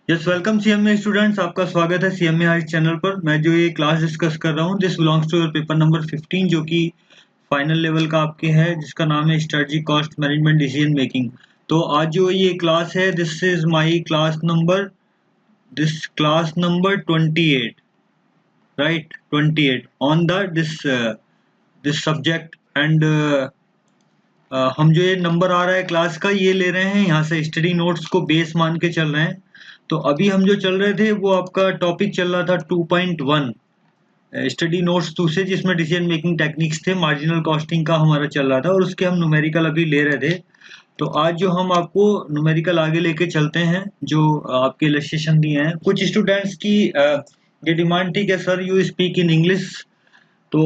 Yes welcome CMA students, आपका स्वागत है सीएमए हाई चैनल पर। मैं जो ये क्लास डिस्कस कर रहा हूँ this belongs to your paper number 15 जो कि फाइनल लेवल का आपके है, जिसका नाम है strategy cost management decision making. तो आज जो ये क्लास है this is my class number 28, right, 28 on the this subject. And हम जो ये नंबर आ रहा है क्लास का ये ले रहे हैं यहाँ से स्टडी नोट्स को बेस मान के चल रहे हैं। तो अभी हम जो चल रहे थे वो आपका टॉपिक चल रहा था 2.1 स्टडी नोट्स 2 से, जिसमें डिसीजन मेकिंग टेक्निक्स थे, मार्जिनल कॉस्टिंग का हमारा चल रहा था और उसके हम न्यूमेरिकल अभी ले रहे थे। तो आज जो हम आपको न्यूमेरिकल आगे लेके चलते हैं, जो आपके इलस्ट्रेशन दिए हैं। कुछ स्टूडेंट्स की ये डिमांड थी कि sir you speak in English, so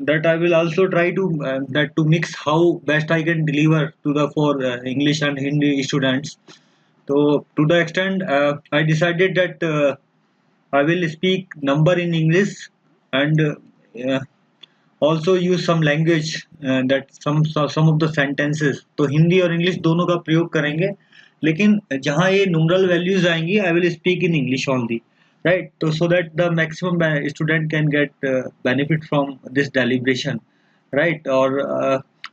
that I will also try to that to mix how best I can deliver to the for English and Hindi students. So to the extent I decided that I will speak number in English and also use some language that some of the sentences तो हिंदी और English दोनों का प्रयोग करेंगे, लेकिन जहाँ ये numeral values आएंगी I will speak in English only, right? तो so that the maximum student can get benefit from this deliberation, right? और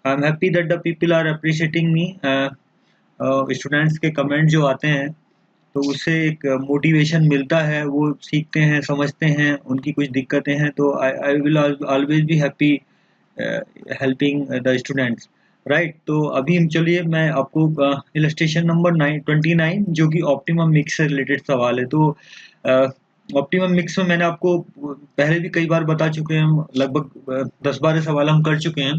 I'm happy that the people are appreciating me. Students के कमेंट जो आते हैं तो उससे एक मोटिवेशन मिलता है, वो सीखते हैं, समझते हैं, उनकी कुछ दिक्कतें हैं तो I will always be happy helping the students, right. तो अभी हम चलिए मैं आपको इलस्ट्रेशन नंबर 29 जो कि ऑप्टिमम मिक्स से रिलेटेड सवाल है। तो ऑप्टिमम मिक्स में मैंने आपको पहले भी कई बार बता चुके हैं, हम लगभग 10-12 सवाल हम कर चुके हैं।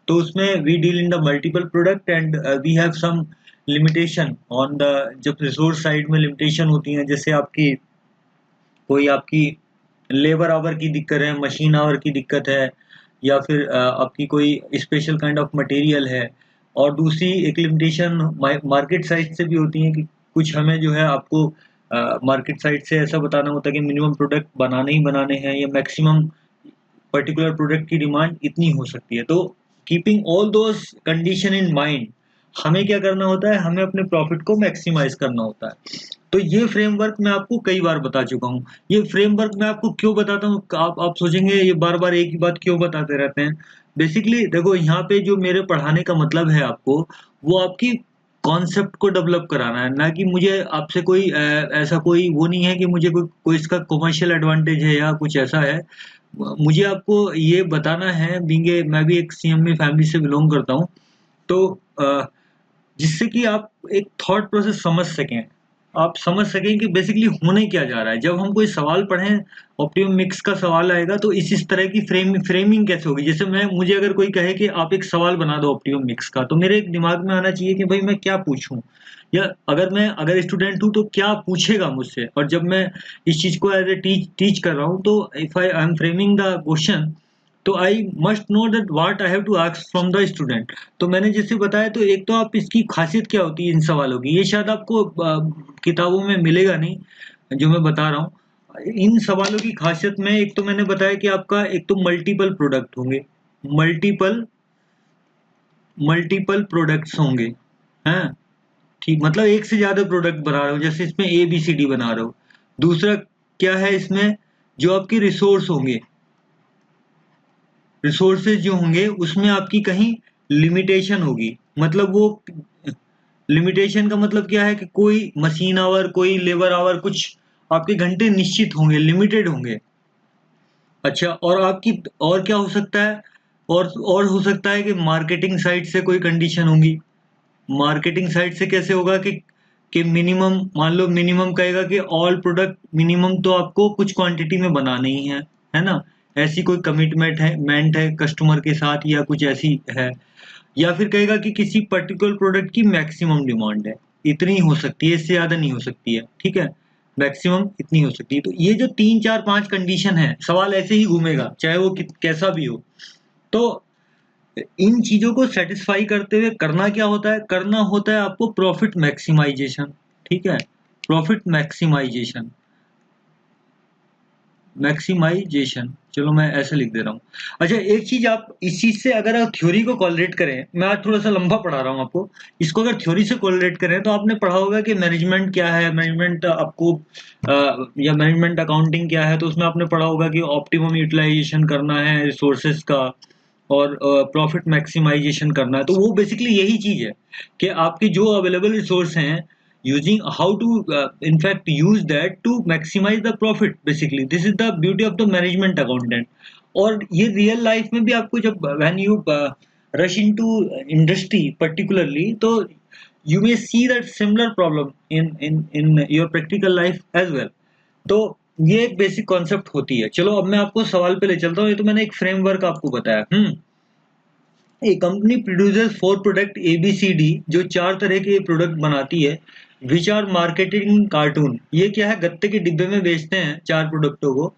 तो उसमें we deal in the multiple product and we have some limitation on the, जब रिसोर्स साइड में लिमिटेशन होती हैं, जैसे आपकी लेबर आवर की दिक्कत है, मशीन आवर की दिक्कत है, या फिर आपकी कोई स्पेशल काइंड ऑफ मटेरियल है। और दूसरी एक लिमिटेशन मार्केट साइड से भी होती है कि कुछ हमें जो है आपको मार्केट साइड से ऐसा बताना होता है कि मिनिमम प्रोडक्ट बनाने ही बनाने हैं या मैक्सिमम पर्टिकुलर प्रोडक्ट की डिमांड इतनी हो सकती है। तो keeping all those condition in mind हमें क्या करना होता है, हमें अपने प्रॉफिट को मैक्सिमाइज करना होता है। तो ये फ्रेमवर्क मैं आपको कई बार बता चुका हूँ। ये फ्रेमवर्क मैं आपको क्यों बताता हूँ, आप सोचेंगे ये बार बार एक ही बात क्यों बताते रहते हैं। बेसिकली देखो, यहाँ पे जो मेरे पढ़ाने का मतलब है आपको, वो आपकी कॉन्सेप्ट को डेवलप कराना है, ना कि मुझे आपसे कोई ऐसा कोई वो नहीं है कि मुझे कोई इसका कमर्शियल एडवांटेज है या कुछ ऐसा है। मुझे आपको ये बताना है, बींगे मैं भी एक सीएमए फैमिली से बिलोंग करता हूँ, तो जिससे कि आप एक थॉट प्रोसेस समझ सकें, आप समझ सकें कि बेसिकली होने क्या जा रहा है। जब हम कोई सवाल पढ़ें, ऑप्टिमम मिक्स का सवाल आएगा तो इस तरह की फ्रेमिंग कैसे होगी। जैसे मुझे अगर कोई कहे कि आप एक सवाल बना दो ऑप्टिमम मिक्स का, तो मेरे एक दिमाग में आना चाहिए कि भाई मैं क्या पूछूं, या अगर स्टूडेंट हूं तो क्या पूछेगा मुझसे। और जब मैं इस चीज को एज ए टीच कर रहा हूं, तो if I am framing the question, तो I must know that what I have to ask from the student. तो मैंने जैसे बताया, तो एक तो आप इसकी खासियत क्या होती है इन सवालों की, ये शायद आपको किताबों में मिलेगा नहीं जो मैं बता रहा हूँ। इन सवालों की खासियत में एक तो मैंने बताया कि आपका एक तो मल्टीपल प्रोडक्ट होंगे, मल्टीपल मल्टीपल प्रोडक्ट्स होंगे, हैं, ठीक, मतलब एक से ज्यादा प्रोडक्ट बना रहे हो, जैसे इसमें ए बी सी डी बना रहे हो। दूसरा क्या है इसमें, जो आपके रिसोर्स होंगे, रिसोर्सेज जो होंगे उसमें आपकी कहीं लिमिटेशन होगी। मतलब वो लिमिटेशन का मतलब क्या है कि कोई मशीन आवर, कोई लेबर आवर, कुछ आपके घंटे निश्चित होंगे, लिमिटेड होंगे। अच्छा, और आपकी और क्या हो सकता है, और हो सकता है कि मार्केटिंग साइड से कोई कंडीशन होगी। मार्केटिंग साइड से कैसे होगा कि मिनिमम, मान लो मिनिमम कहेगा कि ऑल प्रोडक्ट मिनिमम तो आपको कुछ क्वांटिटी में बनाने ही है ना। ऐसी कोई कमिटमेंट है, मेंट है कस्टमर के साथ, या कुछ ऐसी है। या फिर कहेगा कि किसी पर्टिकुलर प्रोडक्ट की मैक्सिमम डिमांड है, इतनी हो सकती है, इससे ज्यादा नहीं हो सकती है, ठीक है, मैक्सिमम इतनी हो सकती है। तो ये जो 3 4 5 कंडीशन है, सवाल ऐसे ही घूमेगा चाहे वो कैसा भी हो। तो इन चीजों को सेटिस्फाई करते हुए करना क्या होता है, करना होता है आपको प्रॉफिट मैक्सिमाइजेशन, ठीक है, प्रॉफिट मैक्सिमाइजेशन। मैक्सिमाइजेशन, चलो मैं ऐसे लिख दे रहा हूँ। अच्छा, एक चीज आप इस चीज से अगर आप थ्योरी को कोरिलेट करें, मैं आज थोड़ा सा लंबा पढ़ा रहा हूँ आपको, इसको अगर थ्योरी से कोरिलेट करें तो आपने पढ़ा होगा कि मैनेजमेंट क्या है, मैनेजमेंट आपको या मैनेजमेंट अकाउंटिंग क्या है, तो उसमें आपने पढ़ा होगा कि ऑप्टिमम यूटिलाइजेशन करना है रिसोर्सेज का और प्रॉफिट मैक्सिमाइजेशन करना है। तो वो बेसिकली यही चीज है कि आपके जो अवेलेबल रिसोर्स हैं, using how to in fact use that to maximize the profit, basically this is the beauty of the management accountant। और ये रियल लाइफ में भी आपको जब when you rush into industry particularly, तो you may see that similar problem in your practical life as well। तो ये एक बेसिक कॉन्सेप्ट होती है। चलो अब मैं आपको सवाल पे ले चलता हूँ। ये तो मैंने एक फ्रेमवर्क आपको बताया। A company producers four product ABCD, जो 4 तरह के प्रोडक्ट बनाती है, विच आर मार्केटिंग कार्टून। ये क्या है, गत्ते के डिब्बे में बेचते हैं 4 प्रोडक्टों को।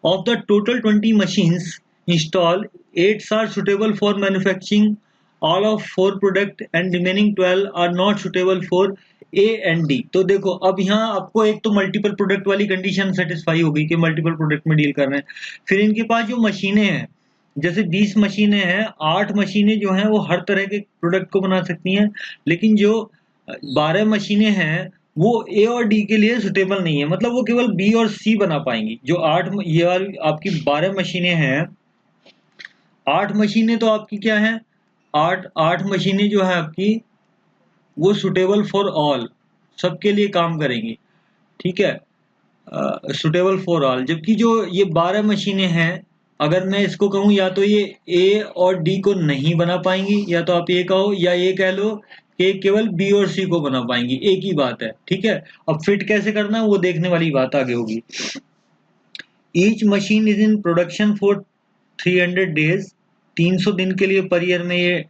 Of the total 20 machines install, 8 are suitable for manufacturing all of 4 product and remaining 12 are not suitable for A&D। तो देखो अब यहाँ आपको एक तो मल्टीपल प्रोडक्ट वाली कंडीशन सेटिस्फाई हो गई कि मल्टीपल प्रोडक्ट में डील कर रहे हैं। फिर इनके पास जो मशीनें हैं, जैसे 20 मशीनें हैं, 8 मशीनें जो हैं वो हर तरह के प्रोडक्ट को बना सकती हैं, लेकिन जो 12 मशीनें हैं वो A और D के लिए सुटेबल नहीं है, मतलब वो केवल B और C बना पाएंगी। जो 8 ये वाली आपकी 12 मशीनें हैं, 8 मशीनें तो आपकी क्या हैं, 8 मशीनें जो है आपकी वो सुटेबल फॉर ऑल, सबके लिए काम करेंगी, ठीक है, सुटेबल फॉर ऑल। जबकि जो ये 12 मशीनें हैं, अगर मैं इसको कहूँ या तो ये A और D को नहीं बना पाएंगी, या तो आप ये कहो या ये कह लो कि केवल B और C को बना पाएंगी, एक ही बात है, ठीक है। अब फिट कैसे करना है वो देखने वाली बात आगे होगी। Each machine is in production for 300 days, 300 दिन के लिए पर ईयर में ये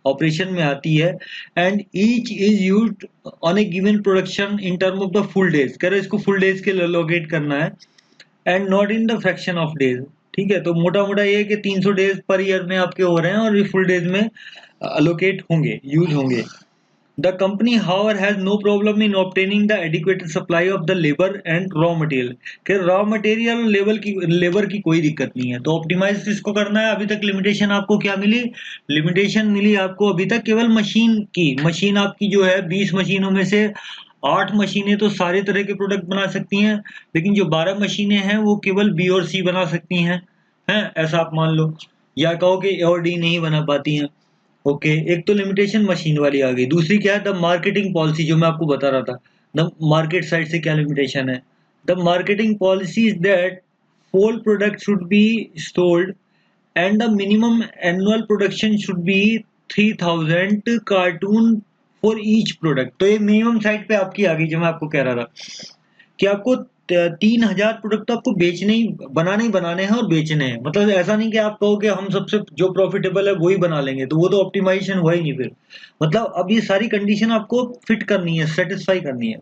ऑपरेशन में आती है। And each is used on A given production in term of the full days, कह रहे इसको फुल डेज के लिए लोकेट करना है, and not in the fraction of days, ठीक है। तो मोटा मोटा ये है कि 300 डेज पर ईयर में आपके हो रहे हैं और ये फुल डेज में अलोकेट होंगे, यूज होंगे। The company, however, has no problem in obtaining the adequate supply of the labor and raw material। कि raw material लेबर की कोई दिक्कत नहीं है। तो ऑप्टिमाइज किसको करना है, अभी तक लिमिटेशन आपको क्या मिली, लिमिटेशन मिली आपको अभी तक केवल मशीन की। मशीन आपकी जो है 20 मशीनों में से 8 मशीनें तो सारे तरह के प्रोडक्ट बना सकती हैं, लेकिन जो 12 मशीनें हैं वो केवल B और C बना सकती हैं, ऐसा आप मान लो, या कहो कि A और D नहीं बना पाती हैं। ओके, एक तो लिमिटेशन मशीन वाली आ गई। दूसरी क्या है, द मार्केटिंग पॉलिसी, जो मैं आपको बता रहा था। द मार्केट साइड से क्या लिमिटेशन है, the marketing policy is that four product should be sold and the minimum annual production should be 3000 cartoon for each product. तो ये मिनिमम साइड पे आपकी आ गई, जो मैं आपको कह रहा था कि आपको 3000 प्रोडक्ट तो आपको बनाने ही बनाने हैं और बेचने हैं। मतलब ऐसा नहीं कि आप कहो कि हम सबसे जो प्रॉफिटेबल है वही बना लेंगे, तो वो तो ऑप्टिमाइजेशन हुआ ही नहीं फिर। मतलब अब ये सारी कंडीशन आपको फिट करनी है, सेटिस्फाई करनी है।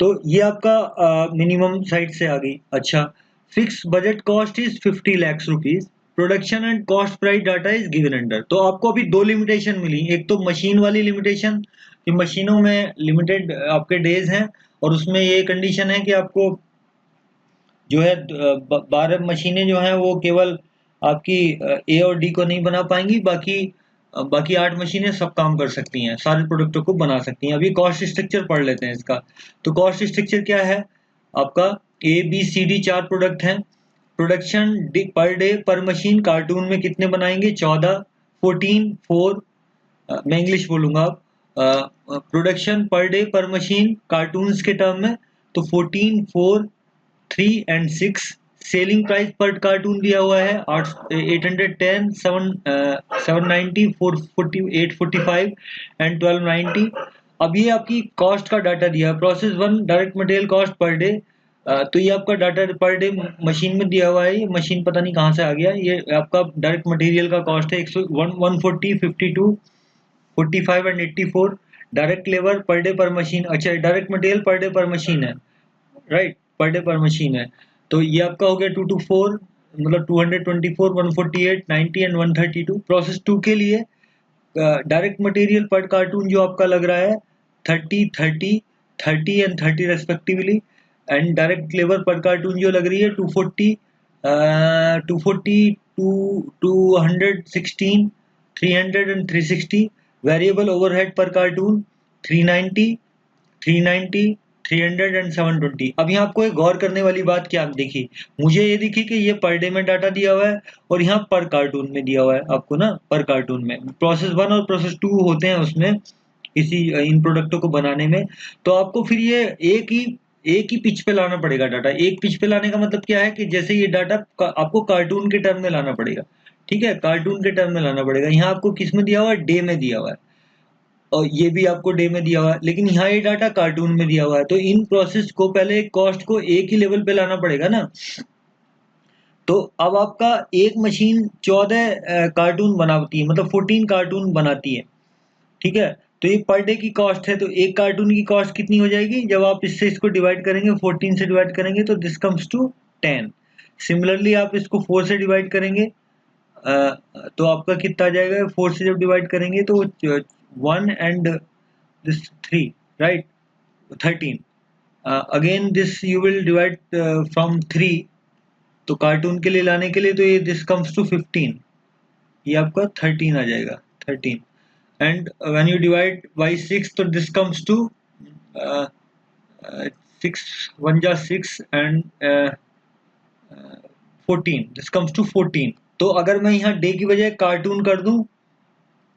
तो ये आपका मिनिमम साइड से आ गई। अच्छा, fix budget cost is 50 lakh rupees, production and cost price data is given under. तो आपको अभी 2 लिमिटेशन मिली, एक तो मशीन वाली लिमिटेशन कि मशीनों में लिमिटेड आपके डेज हैं, और उसमें ये कंडीशन है कि आपको जो है 12 मशीनें जो हैं वो केवल आपकी A और D को नहीं बना पाएंगी, बाकी 8 मशीनें सब काम कर सकती हैं, सारे प्रोडक्टों को बना सकती हैं। अभी कॉस्ट स्ट्रक्चर पढ़ लेते हैं इसका। तो कॉस्ट स्ट्रक्चर क्या है आपका, ABCD 4 प्रोडक्ट हैं। प्रोडक्शन पर डे पर मशीन, कार्टून में कितने बनाएंगे, 14, 14 4, मैं इंग्लिश बोलूंगा अब, प्रोडक्शन पर डे पर मशीन कार्टून्स के टर्म में, तो 14 4 3 एंड 6। सेलिंग प्राइस पर कार्टून दिया हुआ है 810, 790, 440, 845 एंड 1290। अब ये आपकी कॉस्ट का डाटा दिया है। Process 1 direct material cost per day, तो ये आपका डाटा पर डे मशीन में दिया हुआ है। ये मशीन पता नहीं कहाँ से आ गया, ये आपका डायरेक्ट मटेरियल का कॉस्ट है 140, 52, 45 and 84। Direct labour per day पर मशीन, अच्छा डायरेक्ट मटेरियल पर डे पर मशीन है, राइट, पर डे पर मशीन है। तो ये आपका हो गया 224, मतलब 224, 148, 90 एंड 132। प्रोसेस 2 के लिए डायरेक्ट मटेरियल पर कार्टून जो आपका लग रहा है 30, 30, 30 and 30 respectively. And direct labour पर कार्टून जो लग रही है 240, 240, 216, 300 एंड 360. वेरिएबल ओवरहेड पर कार्टून 390, 390, 300 एंड 720. अब यहाँ आपको एक गौर करने वाली बात क्या आप देखिए, मुझे ये दिखी कि ये पर डे में डाटा दिया हुआ है और यहाँ पर कार्टून में दिया हुआ है आपको ना, पर कार्टून में प्रोसेस 1 और प्रोसेस 2 होते हैं उसमें इसी इन प्रोडक्टों को बनाने में। तो आपको फिर ये एक ही पिच पे लाना पड़ेगा डाटा। एक पिच पे लाने का मतलब क्या है कि जैसे ये डाटा आपको कार्टून के टर्म में लाना पड़ेगा, ठीक है, कार्टून के टर्म में लाना पड़ेगा। यहाँ आपको किस में दिया हुआ है, डे में दिया हुआ है, और ये भी आपको डे में दिया हुआ है, लेकिन यहाँ ये डाटा कार्टून में दिया हुआ है। तो इन प्रोसेस को पहले कॉस्ट को एक ही लेवल पे लाना पड़ेगा ना। तो अब आपका एक मशीन 14 कार्टून बनाती है, मतलब 14 कार्टून बनाती है, ठीक है। तो ये पर डे की कॉस्ट है, तो एक कार्टून की कॉस्ट कितनी हो जाएगी, जब आप इससे इसको डिवाइड करेंगे, 14 से डिवाइड करेंगे तो दिस कम्स टू 10। सिमिलरली आप इसको 4 से डिवाइड करेंगे तो आपका कितना आ जाएगा, 4 से जब डिवाइड करेंगे तो 1 and this 3, right, 13. Again this you will divide from 3, तो कार्टून के लिए लाने के लिए तो ये this comes to 15, ये आपका 13 आ जाएगा, 13. And when you divide by 6 तो this comes to 6 1 जा 6 and 14, this comes to 14. तो अगर मैं यहाँ डे की बजाय कार्टून कर दूं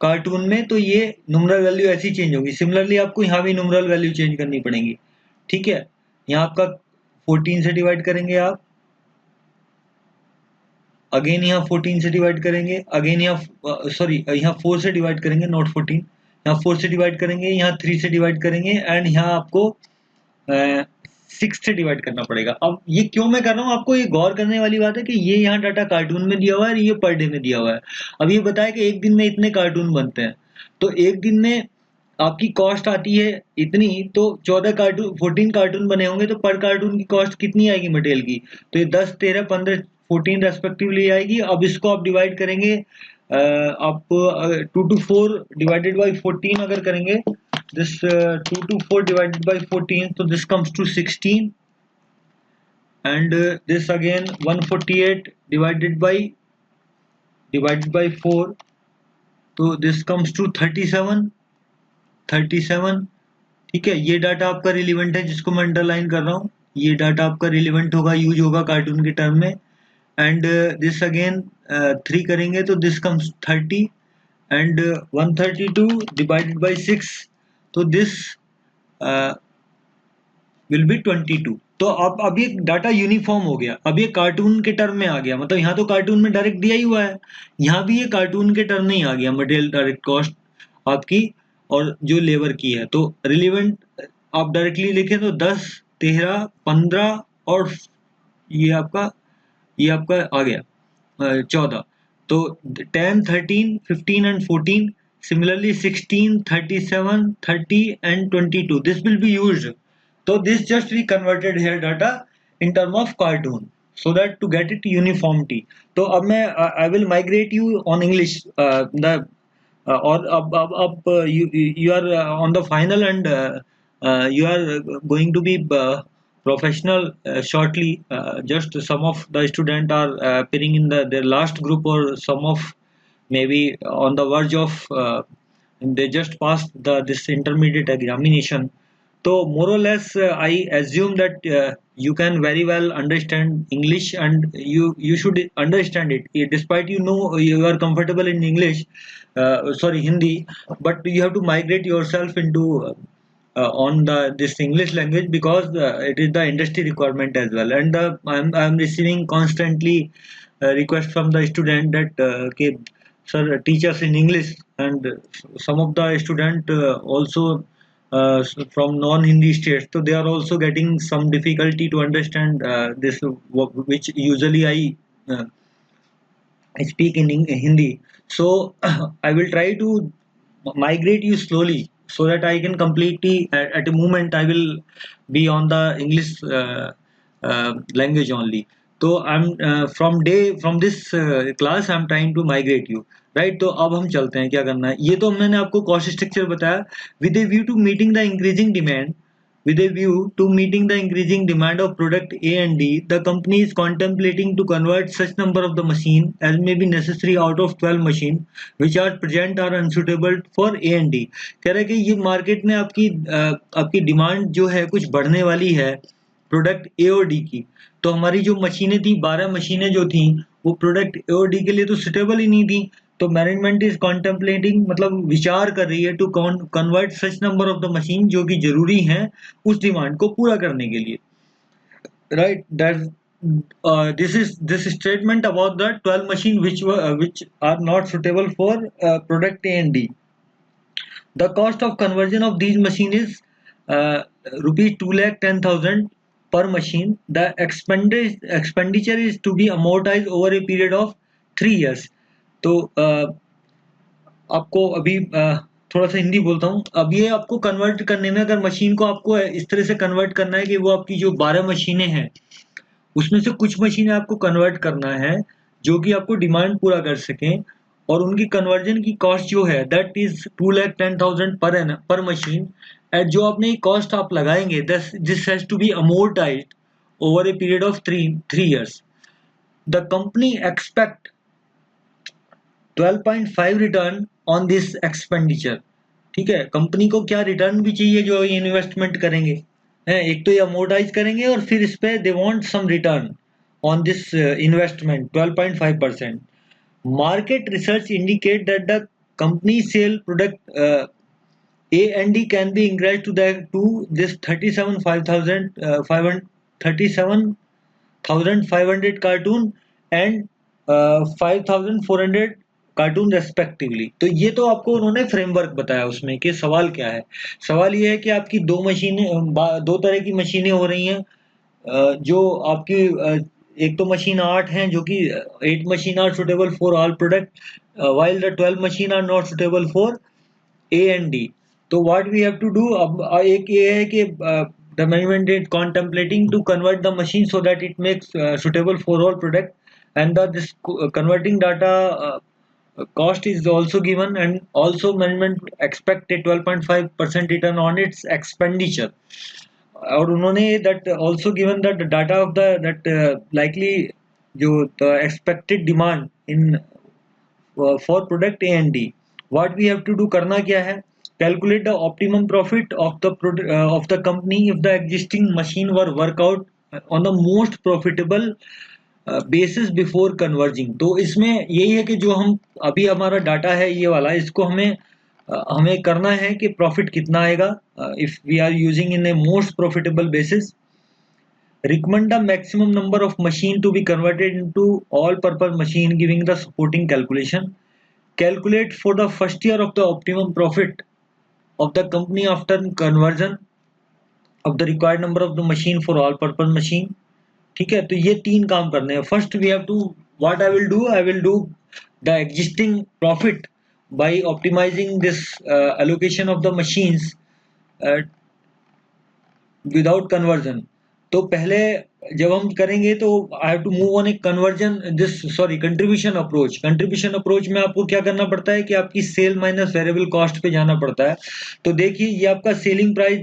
कार्टून में, तो ये न्यूमरल वैल्यू ऐसी चेंज होगी। सिमिलरली आपको यहाँ भी न्यूमरल वैल्यू चेंज करनी पड़ेगी, ठीक है। यहाँ आपका 14 से डिवाइड करेंगे आप, अगेन यहाँ 14 से डिवाइड करेंगे, अगेन यहाँ सॉरी यहाँ 4 से डिवाइड करेंगे, नॉट 14, यहाँ 4 से डिवाइड करेंगे, यहाँ 3 से डिवाइड करेंगे, एंड यहाँ आपको 6 से डिवाइड करना पड़ेगा। अब ये क्यों मैं कर रहा हूँ, आपको ये गौर करने वाली बात है कि ये यहाँ डाटा कार्टून में दिया हुआ है और ये पर डे में दिया हुआ है। अब ये बताया कि एक दिन में इतने कार्टून बनते हैं, तो एक दिन में आपकी कॉस्ट आती है इतनी, तो 14 कार्टून बने होंगे, तो पर कार्टून की कॉस्ट कितनी आएगी मटेरियल की, तो ये 10, 13, 15, 14 रेस्पेक्टिवली आएगी। अब इसको आप डिवाइड करेंगे, आप 2 to 4 डिवाइडेड बाई 14 अगर करेंगे, this 2 to 4 divided by 14, so this comes to 16, and this again 148 divided by 4, तो this comes to 37, ठीक है। ये डाटा आपका रिलेवेंट है जिसको मैं अंडरलाइन कर रहा हूँ, ये डाटा आपका रिलेवेंट होगा, यूज होगा कार्टून के टर्म में। एंड दिस अगेन 3 करेंगे तो this comes 30, and 132 divided by 6, तो दिस विल बी 22। तो अब ये डाटा यूनिफॉर्म हो गया, अब ये कार्टून के टर्म में आ गया, मतलब यहाँ तो कार्टून में डायरेक्ट दिया ही हुआ है, यहाँ भी ये कार्टून के टर्म में ही आ गया मटेरियल डायरेक्ट कॉस्ट आपकी और जो लेबर की है। तो रिलेवेंट आप डायरेक्टली लिखें तो 10, 13, 15 और ये आपका आ गया 14। तो 10, 13, 15 and 14. Similarly 16, 37, 30 and 22. This will be used. So this just we converted here data in term of cartoon so that to get it uniformity. तो अब मैं I will migrate you on English और अब you are on the final and you are going to be professional shortly. Just some of the student are appearing in their last group, or some of maybe on the verge of they just passed this intermediate examination. So more or less I assume that you can very well understand English, and you should understand it despite you know you are comfortable in English, sorry Hindi, but you have to migrate yourself into on this English language, because it is the industry requirement as well. And I'm receiving constantly request from the student that okay, sir, teach us in English. And some of the student also from non-Hindi states, so they are also getting some difficulty to understand this, which usually I speak in Hindi. So I will try to migrate you slowly so that I can completely at a moment I will be on the English language only. So I'm from this class I'm trying to migrate you, right? तो अब हम चलते हैं क्या करना है। ये तो मैंने आपको कॉस्ट स्ट्रक्चर बताया with a view to meeting the increasing demand With a view to meeting the increasing demand of product A and D, the company is contemplating to convert such number of the machine as may be necessary out of 12 machine which are present are unsuitable for A and D. कह रहा है कि ये market में आपकी demand जो है कुछ बढ़ने वाली है प्रोडक्ट ए और डी की। तो हमारी जो मशीनें थी 12 मशीनें जो थी वो प्रोडक्ट ए और डी के लिए तो सुटेबल ही नहीं थी। तो मैनेजमेंट इज कॉन्टेम्पलेटिंग मतलब विचार कर रही है to convert such number of the machine जो कि जरूरी है उस डिमांड को पूरा करने के लिए। Right that this statement about the 12 machine which are not suitable for product A and D. The cost of conversion of these machine is rupees 2,10,000 per machine. The expenditure is to be amortized over a period of 3 years. तो आपको अभी थोड़ा सा हिंदी बोलता हूँ। अब ये आपको कन्वर्ट करने में अगर मशीन को आपको इस तरह से कन्वर्ट करना है कि वो आपकी जो 12 मशीनें हैं उसमें से कुछ मशीनें आपको कन्वर्ट करना है जो कि आपको डिमांड पूरा कर सकें और उनकी कन्वर्जन की कॉस्ट जो है दैट इज 2,10,000 पर मशीन। एट जो आपने कॉस्ट आप लगाएंगे this has to be amortized over a period of 3 years. The company expect 12.5 return on this expenditure. ठीक है, कंपनी को क्या रिटर्न भी चाहिए जो ये इन्वेस्टमेंट करेंगे है, एक तो ये अमोर्टाइज करेंगे और फिर इस पे they want some return on this investment 12.5%. Market research indicate that the company sale product A and D can be increased to this 37,500 cartoon and 5,400 cartoon respectively. तो ये तो आपको उन्होंने फ्रेमवर्क बताया उसमें कि सवाल क्या है। सवाल ये है कि आपकी दो तरह की मशीनें हो रही हैं जो आपकी एक तो मशीन 8 हैं जो कि 8 मशीन are suitable for all product while the 12 machine are not suitable for A and D. तो what we have to do अब एक ये है कि the management is contemplating to convert the machine so that it makes suitable for all product and this converting data cost is also given and also management expect a 12.5% return on its expenditure. और उन्होंने that also given that the data of the that likely जो the expected demand in for product A and D. What we have to do करना क्या है, calculate the optimum profit of the company if the existing machine were work out on the most profitable basis before converging. तो इसमें यही है कि जो हम अभी हमारा डाटा है ये वाला इसको हमें करना है कि प्रॉफिट कितना आएगा if we are using in a most profitable basis. Recommend the maximum number of machine to be converted into all purpose machine giving the supporting calculation. Calculate for the first year of the optimum profit of the company after conversion of the required number of the machine for all purpose machine. ठीक है, तो ये 3 काम करने हैं. First we have to what I will do the existing profit by optimizing this allocation of the machines without conversion. तो पहले जब हम करेंगे तो I have to move on a contribution approach में आपको क्या करना पड़ता है कि आपकी सेल माइनस वेरिएबल कॉस्ट पे जाना पड़ता है. तो देखिए ये आपका selling price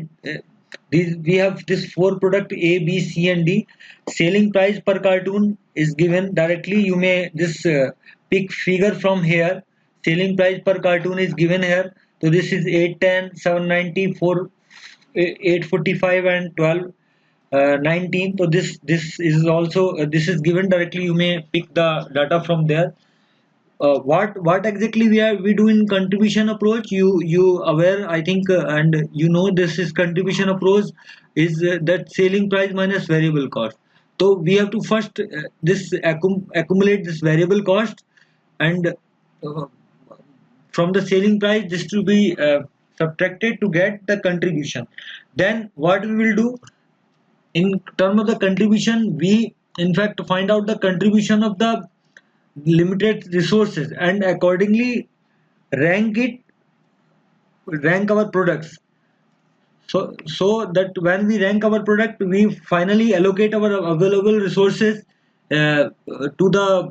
we have this 4 product A, B, C and D. Selling price per cartoon is given directly. You may pick figure from here. Selling price per cartoon is given here. So this is 810, 790, 845 and 12. 19. So this is also this is given directly. You may pick the data from there. What exactly we do in contribution approach? You aware I think and you know this is contribution approach is that selling price minus variable cost. So we have to first accumulate this variable cost and from the selling price this to be subtracted to get the contribution. Then what we will do in terms of the contribution, we in fact find out the contribution of the limited resources and accordingly rank our products. So that when we rank our product, we finally allocate our available resources to the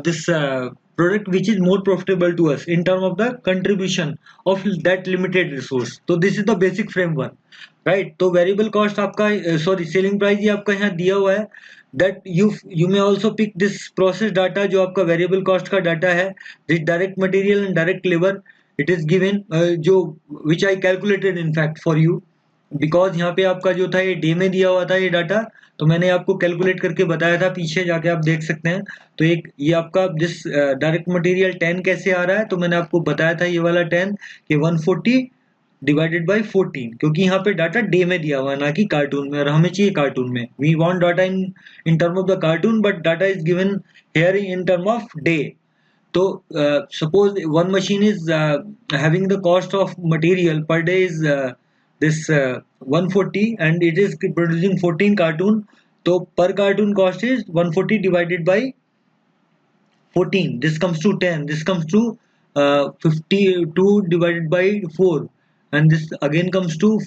this product which is more profitable to us in terms of the contribution of that limited resource. So this is the basic framework, right? तो variable cost आपका sorry selling price ये आपका यहाँ दिया हुआ है, that you may also pick this process data जो आपका variable cost का data है, this direct material and direct labor it is given जो which I calculated in fact for you, because यहाँ पे आपका जो था ये डे में दिया हुआ था ये डाटा, तो मैंने आपको कैलकुलेट करके बताया था, पीछे जाके आप देख सकते हैं। तो एक ये आपका जिस डायरेक्ट मटेरियल 10 कैसे आ रहा है, तो मैंने आपको बताया था ये वाला 10 कि 140 डिवाइडेड बाई 14, क्योंकि यहाँ पे डाटा डे में दिया हुआ है ना कि कार्टून में, और हमें चाहिए कार्टून में, we want data in term of the carton but data is given here in term of day. तो suppose one machine is having the cost of material per day is this 140 and it is producing 14 cartoon, so per cartoon cost is 140 divided by 14, this comes to 10, this comes to 52 divided by 4, and this again comes to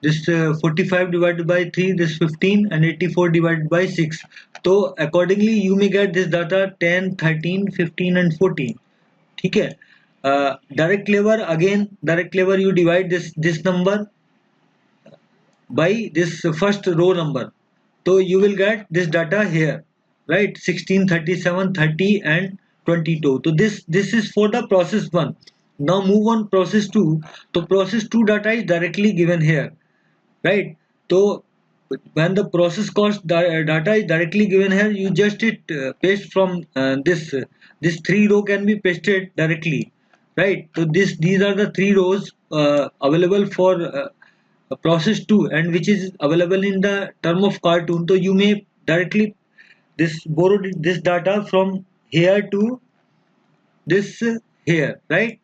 this 45 divided by 3, this 15, and 84 divided by 6. So accordingly you may get this data 10, 13, 15 and 14. ठीक है। Direct labor, again direct labor you divide this number by this first row number, so you will get this data here, right? 16, 37, 30 and 22. So this is for the process 1. Now move on process 2. So process 2 data is directly given here, right? So when the process cost data is directly given here, you just paste from this 3 row can be pasted directly, right? So these are the 3 rows available for process 2 and which is available in the term of cartoon. So you may directly borrow this data from here to this here, right?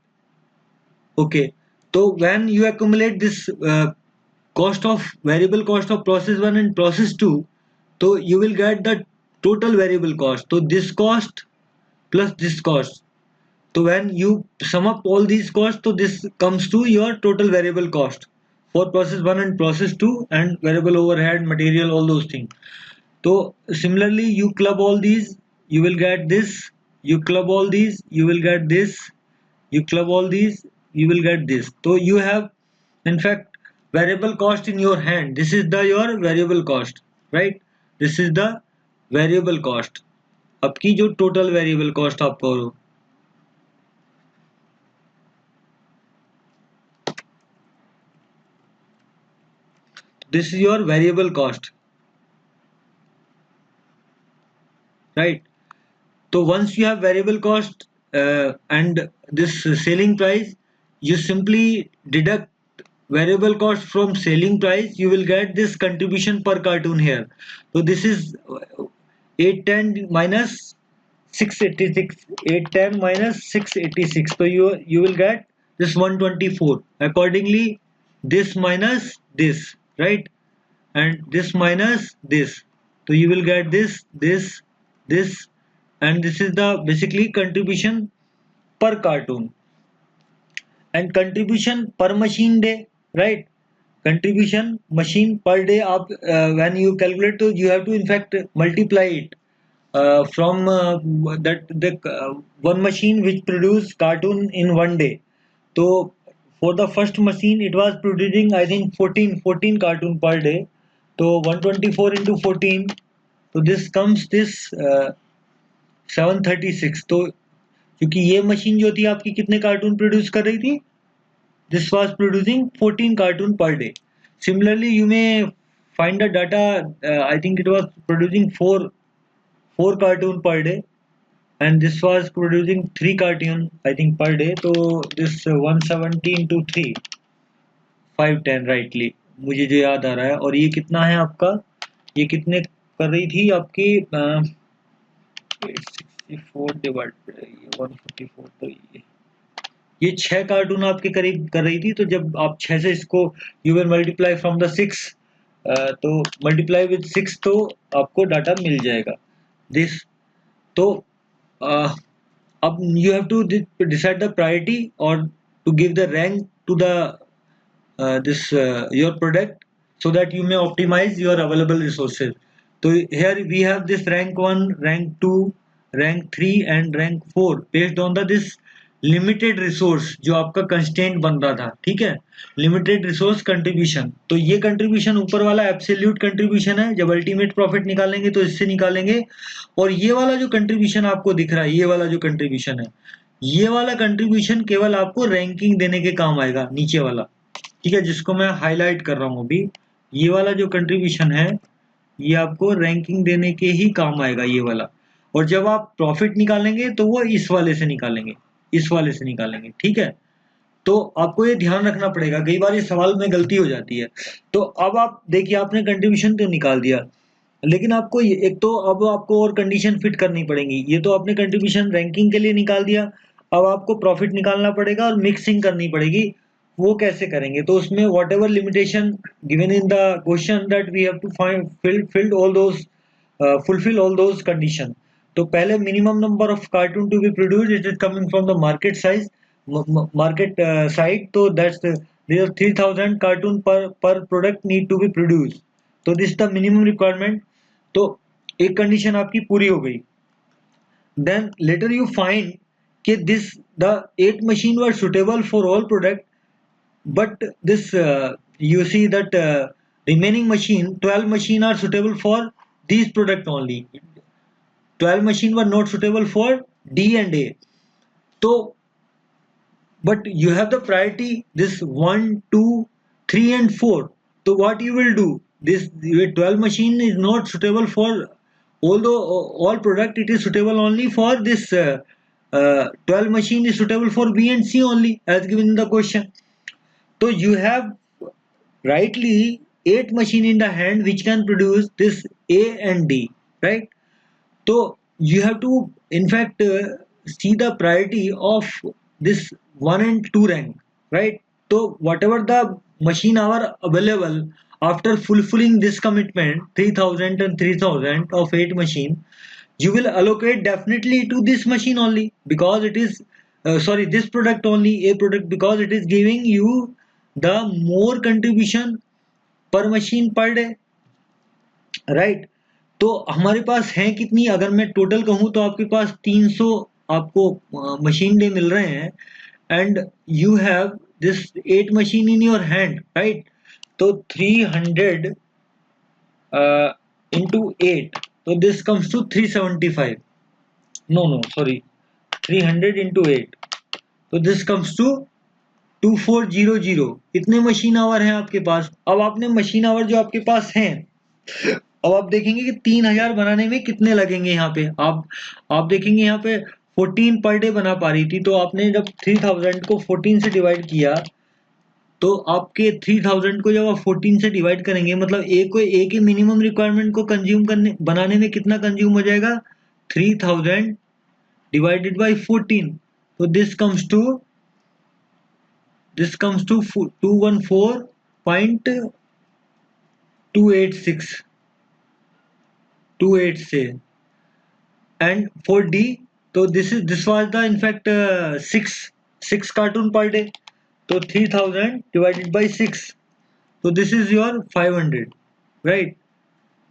Okay, so when you accumulate this cost of variable cost of process 1 and process 2, so you will get the total variable cost, so this cost plus this cost. So when you sum up all these costs, so this comes to your total variable cost for process 1 and process 2 and variable overhead, material, all those things. So similarly you club all these, you will get this, you club all these, you will get this, you club all these, you will get this. So you have in fact variable cost in your hand. This is the your variable cost, right? This is the variable cost, आपकी जो total variable cost आपको हो। This is your variable cost, right? So once you have variable cost and this selling price, you simply deduct variable cost from selling price, you will get this contribution per cartoon here. So this is 810 minus 686, 810 minus 686, so you will get this 124. Accordingly this minus this, right, and this minus this, so you will get this, and this is the basically contribution per cartoon and contribution per machine day, right? Contribution machine per day up when you calculate, so you have to in fact multiply it from that the one machine which produce cartoon in one day. So for the first machine it was producing I think 14 cartoon per day, so 124 into 14, so this comes this 736. तो क्योंकि ये machine जो थी आपकी कितने cartoon produce कर रही थी, this was producing 14 cartoon per day. Similarly you may find the data, I think it was producing 4 cartoon per day and this was producing 3 cartoon I think per day, so this 170 into 3 510 rightly मुझे जो याद आ रहा है। और ये कितना है आपका, ये कितने कर रही थी आपकी 864 डिवाइड 144, तो ये 6 कार्टून आपके करीब कर रही थी। तो जब आप 6 से इसको you will multiply from the 6, तो मल्टीप्लाई विद 6 तो आपको डाटा मिल जाएगा दिस। तो अब you have to decide the priority और to give the rank to the this your product so that you may optimize your available resources. So here we have this rank 1, rank 2, rank 3 and rank 4 based on the this limited resource जो आपका constant बन रहा था, ठीक है, limited resource contribution. तो ये contribution ऊपर वाला एब्सोल्यूट कंट्रीब्यूशन है, जब अल्टीमेट प्रॉफिट निकालेंगे तो इससे निकालेंगे। और ये वाला जो कंट्रीब्यूशन आपको दिख रहा है, ये वाला जो कंट्रीब्यूशन है, ये वाला कंट्रीब्यूशन केवल आपको रैंकिंग देने के काम आएगा, नीचे वाला, ठीक है, जिसको मैं हाईलाइट कर रहा हूँ अभी। ये वाला जो कंट्रीब्यूशन है ये आपको रैंकिंग देने के ही काम आएगा, ये वाला। और जब आप प्रॉफिट निकालेंगे तो वो इस वाले से निकालेंगे, इस वाले से निकालेंगे, ठीक है। तो आपको ये ध्यान रखना पड़ेगा, कई बार ये सवाल में गलती हो जाती है। तो अब आप देखिए, आपने कंट्रीब्यूशन तो निकाल दिया, लेकिन आपको एक तो अब आपको और कंडीशन फिट करनी पड़ेगी। ये तो आपने कंट्रीब्यूशन रैंकिंग के लिए निकाल दिया, अब आपको प्रॉफिट निकालना पड़ेगा और मिक्सिंग करनी पड़ेगी। वो कैसे करेंगे? तो उसमें whatever limitation given in the question that we have to find filled all those fulfill all those condition। तो पहले minimum number of carton to be produce, it is coming from the market size, market side. तो that's 3000 carton per product need to be produce. तो this the minimum requirement. तो एक condition आपकी पूरी हो गई। देन लेटर यू फाइंड कि this the 8 machine were suitable for all product, but this you see that remaining machine 12 machine are suitable for these product only, 12 machine were not suitable for D and A। तो but you have the priority this 1 2 3 and 4। so what you will do, this 12 machine is not suitable for, although all product it is suitable only for this 12 machine is suitable for B and C only as given in the question। so you have rightly 8 machine in the hand which can produce this A and D, right? So you have to in fact see the priority of this 1 and 2 rank, right? So whatever the machine are available after fulfilling this commitment 3000 and 3000 of 8 machine, you will allocate definitely to this machine only, because it is sorry, this product only, a product, because it is giving you the more contribution per machine per day, right. तो हमारे पास है कितनी, अगर मैं total कहूँ तो आपके पास 300 आपको मशीन डे मिल रहे हैं, and you have this 8 machine in your hand, right. तो 300 into 8, तो this comes to 375, no no sorry, 300 into 8, तो दिस कम्स टू 2400। इतने मशीन आवर हैं आपके पास। अब आपने मशीन आवर जो आपके पास हैं, अब आप देखेंगे कि 3000 बनाने में कितने लगेंगे। यहाँ पे आप देखेंगे यहाँ पे 14 पर डे बना पा रही थी, तो आपने जब 3000 को 14 से डिवाइड किया, तो आपके 3000 को जब आप 14 से डिवाइड करेंगे, मतलब ए के मिनिमम रिक्वायरमेंट को कंज्यूम करने बनाने में कितना कंज्यूम हो जाएगा, 3000 डिवाइडेड बाई 14। तो दिस कम्स टू 214.286 से। एंड फॉर डी, तो this was the in fact 6 cartoon per day, तो 3000 डिवाइडेड बाई 6, तो दिस इज योर 500, राइट।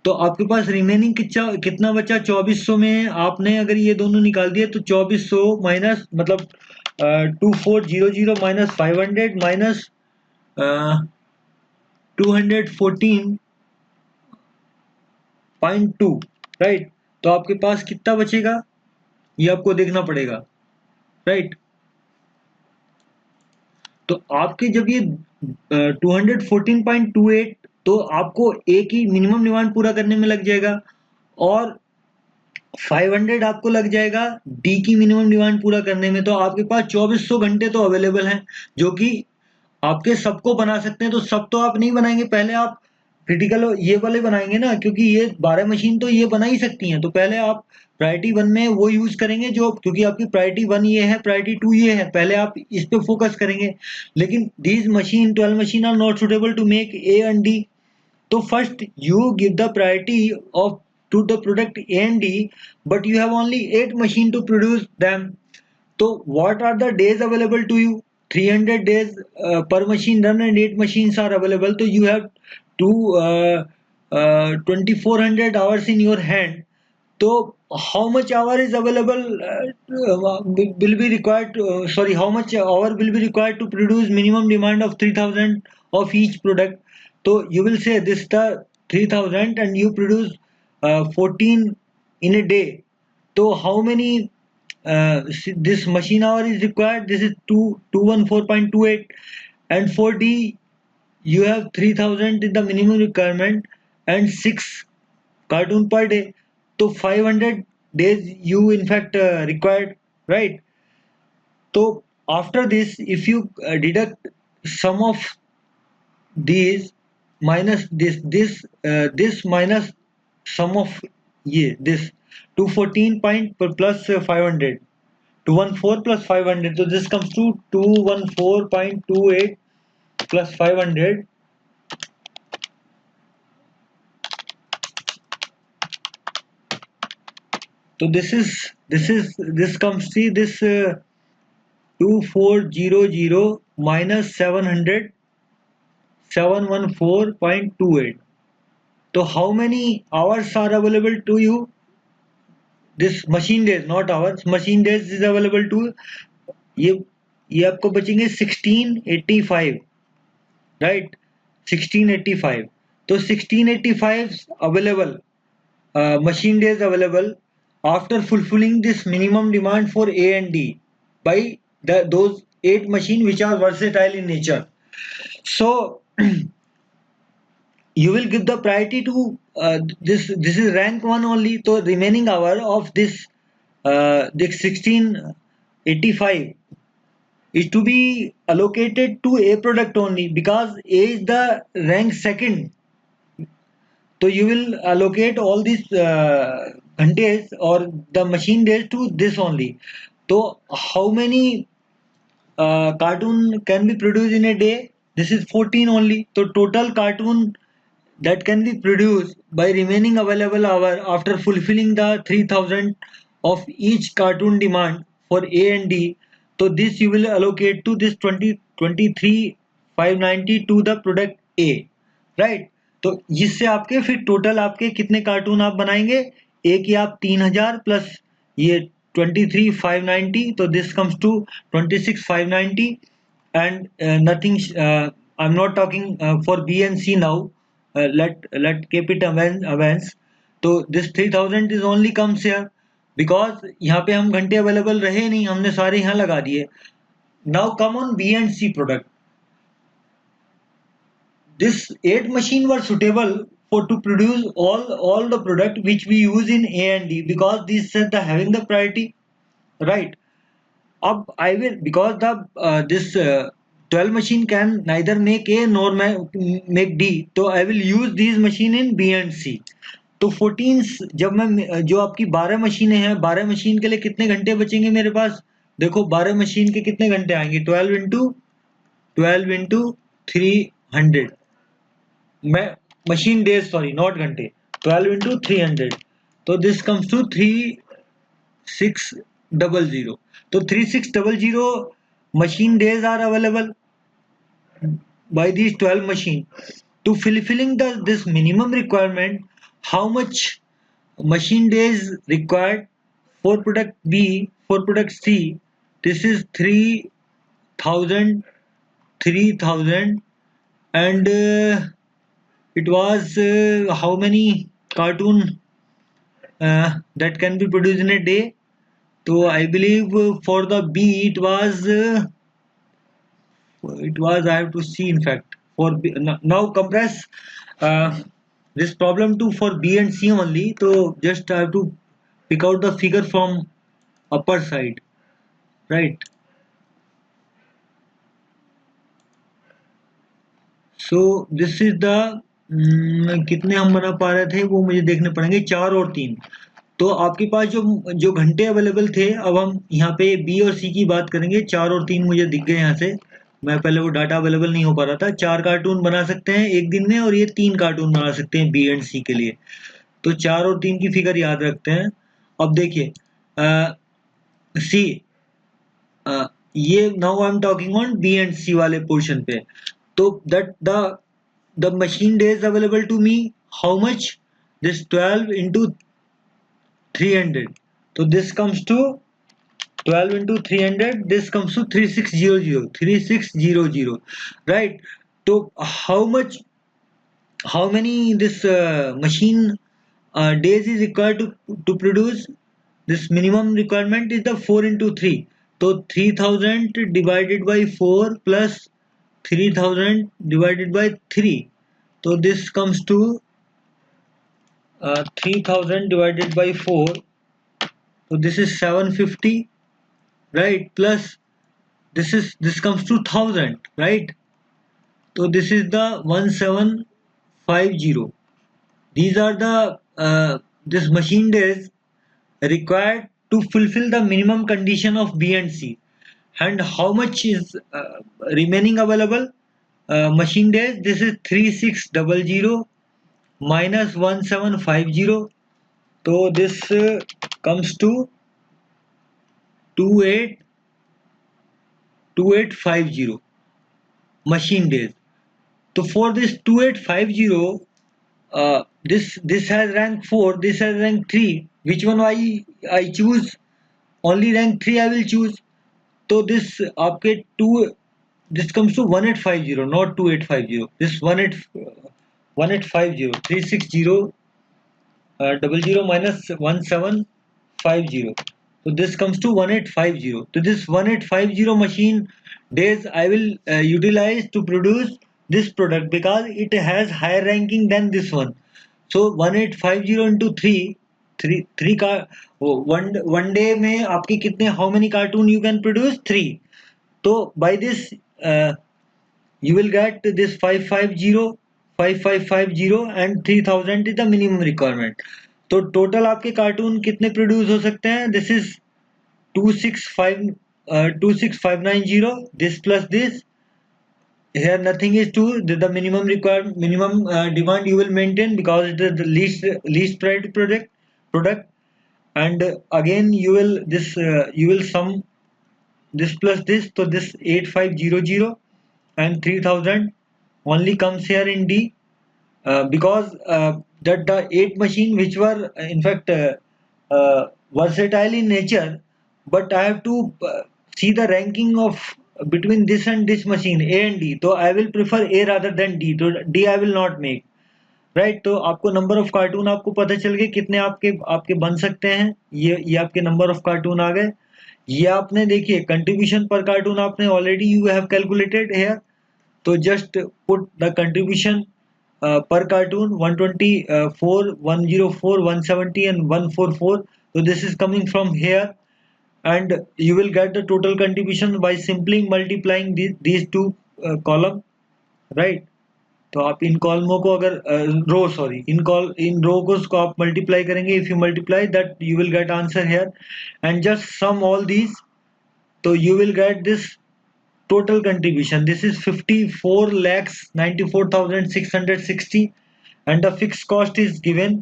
तो आपके पास रिमेनिंग कितना बचा 2400 में। आपने अगर ये दोनों निकाल दिए तो 2400 माइनस, मतलब 2400 माइनस 500 माइनस 214.2, राइट। तो आपके पास कितना बचेगा ये आपको देखना पड़ेगा, राइट। तो आपके जब ये 214.28, तो आपको ए की मिनिमम डिमांड पूरा करने में लग जाएगा, और 500 आपको लग जाएगा डी की मिनिमम डिमांड पूरा करने में। तो आपके पास 2400 घंटे तो अवेलेबल हैं, जो कि आपके सबको बना सकते हैं। तो सब तो आप नहीं बनाएंगे, पहले आप क्रिटिकल ये वाले बनाएंगे ना, क्योंकि ये 12 मशीन तो ये बना ही सकती हैं। तो पहले आप प्रायोरिटी 1 में वो यूज करेंगे जो, क्योंकि आपकी प्रायोरिटी 1 ये है, प्रायोरिटी 2 ये है, पहले आप इस पे फोकस करेंगे। लेकिन these machine 12 machine are not suitable to make a and D. तो first you give the priority of to the product A and D, but you have only 8 machine to produce them. So what are the days available to you? 300 days per machine run, and 8 machines are available. So you have 2400 hours in your hand तो how much hour is available will be required sorry, how much hour will be required to produce minimum demand of 3000 of each product? So you will say this the 3000 and you produce 14 in a day. So how many this machine hour is required? This is 214.28, and for D you have 3000 is the minimum requirement and 6 cartoon per day. So 500 days you in fact required, right? So after this, if you deduct sum of these minus this minus sum of this 214 point plus 500, 214 plus 500, so this comes to 214.28 plus 500. So this comes, see this 2400 minus 700, 714.28. So how many hours are available to you? This machine days, not hours. Machine days is available to ये ये आपको बचेंगे 1685, right? 1685. तो 1685 available machine days available after fulfilling this minimum demand for A and D by those 8 machines which are versatile in nature. So you will give the priority to this is rank 1 only. So remaining hour of this 1685 is to be allocated to A product only, because A is the rank 2nd. So you will allocate all these days or the machine days to this only. So how many cartoon can be produced in a day? This is 14 only. So total cartoon that can be produced by remaining available hour after fulfilling the 3000 of each cartoon demand for A and D. So this you will allocate to this 23 590 to the product A, right? तो इससे आपके फिर total आपके कितने cartoon आप बनाएंगे? ए की आप 3000 प्लस ये 23,590, तो this comes to 26,590 and nothing. I'm not talking for B and C now. Let keep it avance. तो this 3000 is only comes here because यहाँ पे हम घंटे अवेलेबल रहे नहीं, हमने सारे यहाँ लगा दिए. Now come on B and C product. This 8 machine were suitable for to produce all the product which we use in A and D, because these are the having the priority, right? Up I will, because the this 12 machine can neither make A nor make D, so I will use these machine in B and C. तो 14 जब मैं जो आपकी 12 मशीनें हैं, 12 machine के लिए कितने घंटे बचेंगे मेरे पास? देखो 12 मशीन के कितने घंटे आएंगे? 12 इंटू 300. मैं मशीन डेज, सॉरी नॉट घंटे, 12 इंटू 300, तो दिस कम्स टू 3600. तो 3600 machine days are available by these 12 machine. To fulfilling this minimum requirement, how much machine days required for product B, for product C? This is 3000, and it was how many cartoon that can be produced in a day? So I believe for the B it was I have to see in fact for B, now compress this problem to for B and C only. So just I have to pick out the figure from upper side, right? So this is the कितने हम बना पा रहे थे वो मुझे देखने पड़ेंगे, 4 और 3. तो आपके पास जो घंटे अवेलेबल थे, अब हम यहाँ पे बी और सी की बात करेंगे. 4 और 3 मुझे दिख गए यहाँ से, मैं पहले वो डाटा अवेलेबल नहीं हो पा रहा था. 4 कार्टून बना सकते हैं एक दिन में, और ये 3 कार्टून बना सकते हैं बी एंड सी के लिए. तो 4 और 3 की फिगर याद रखते हैं. अब देखिए सी, ये now I am talking on B and C वाले पोर्शन पे. तो that the machine days available to me, how much? This 12 into 300. So this comes to 12 into 300. This comes to 3600. 3600. Right. So how many this machine days is required to produce? This minimum requirement is the 4 into 3. So 3000 divided by 4 plus 3000 divided by 3. So this comes to 3000 divided by 4. So this is 750, right? Plus this comes to 1000, right? So this is the 1750. These are the this machine days required to fulfill the minimum condition of B and C. And how much is remaining available? Machine days, this is 3600 minus 1750. So this comes to 2850 machine days. So for this 2850, this has rank 4, this has rank 3. Which one I choose? Only rank 3 I will choose. So this आपके 2, this comes to 1850, not 2850. This 1850, 360 00 minus 1750. So this comes to 1850. So this 1850 machine days I will utilize to produce this product because it has higher ranking than this one. So 1850 into 3, 3 का one day में आपके कितने, how many cartoon you can produce? 3. So by this you will get this 550, 5550 and 3000 is the minimum requirement. तो total आपके cartoon कितने produce हो सकते हैं? This is 26590. This plus this, here nothing is 2. The minimum required minimum demand you will maintain because it is the least priority product. And again you will you will sum this plus this, so this 8500 and 3000 only comes here in D, because that the 8 machine which were in fact versatile in nature, but I have to see the ranking of between this and this machine A and D, so I will prefer A rather than D, so D I will not make. Right तो आपको number of cartoon आपको पता चल गए कितने आपके आपके बन सकते हैं. ये आपके नंबर ऑफ कार्टून आ गए. ये आपने देखिए कंट्रीब्यूशन पर कार्टून आपने already you have calculated here. तो just put the contribution per cartoon 124, 104, 170 and 144. So this is coming from here and you will get the total contribution by simply multiplying these two column, right? तो आप इन कॉलमों को अगर इन रो को आप multiply करेंगे. If you multiply that you will get answer here and just sum all these, तो you will get this total contribution. This is 54,94,660 and the fixed cost is given,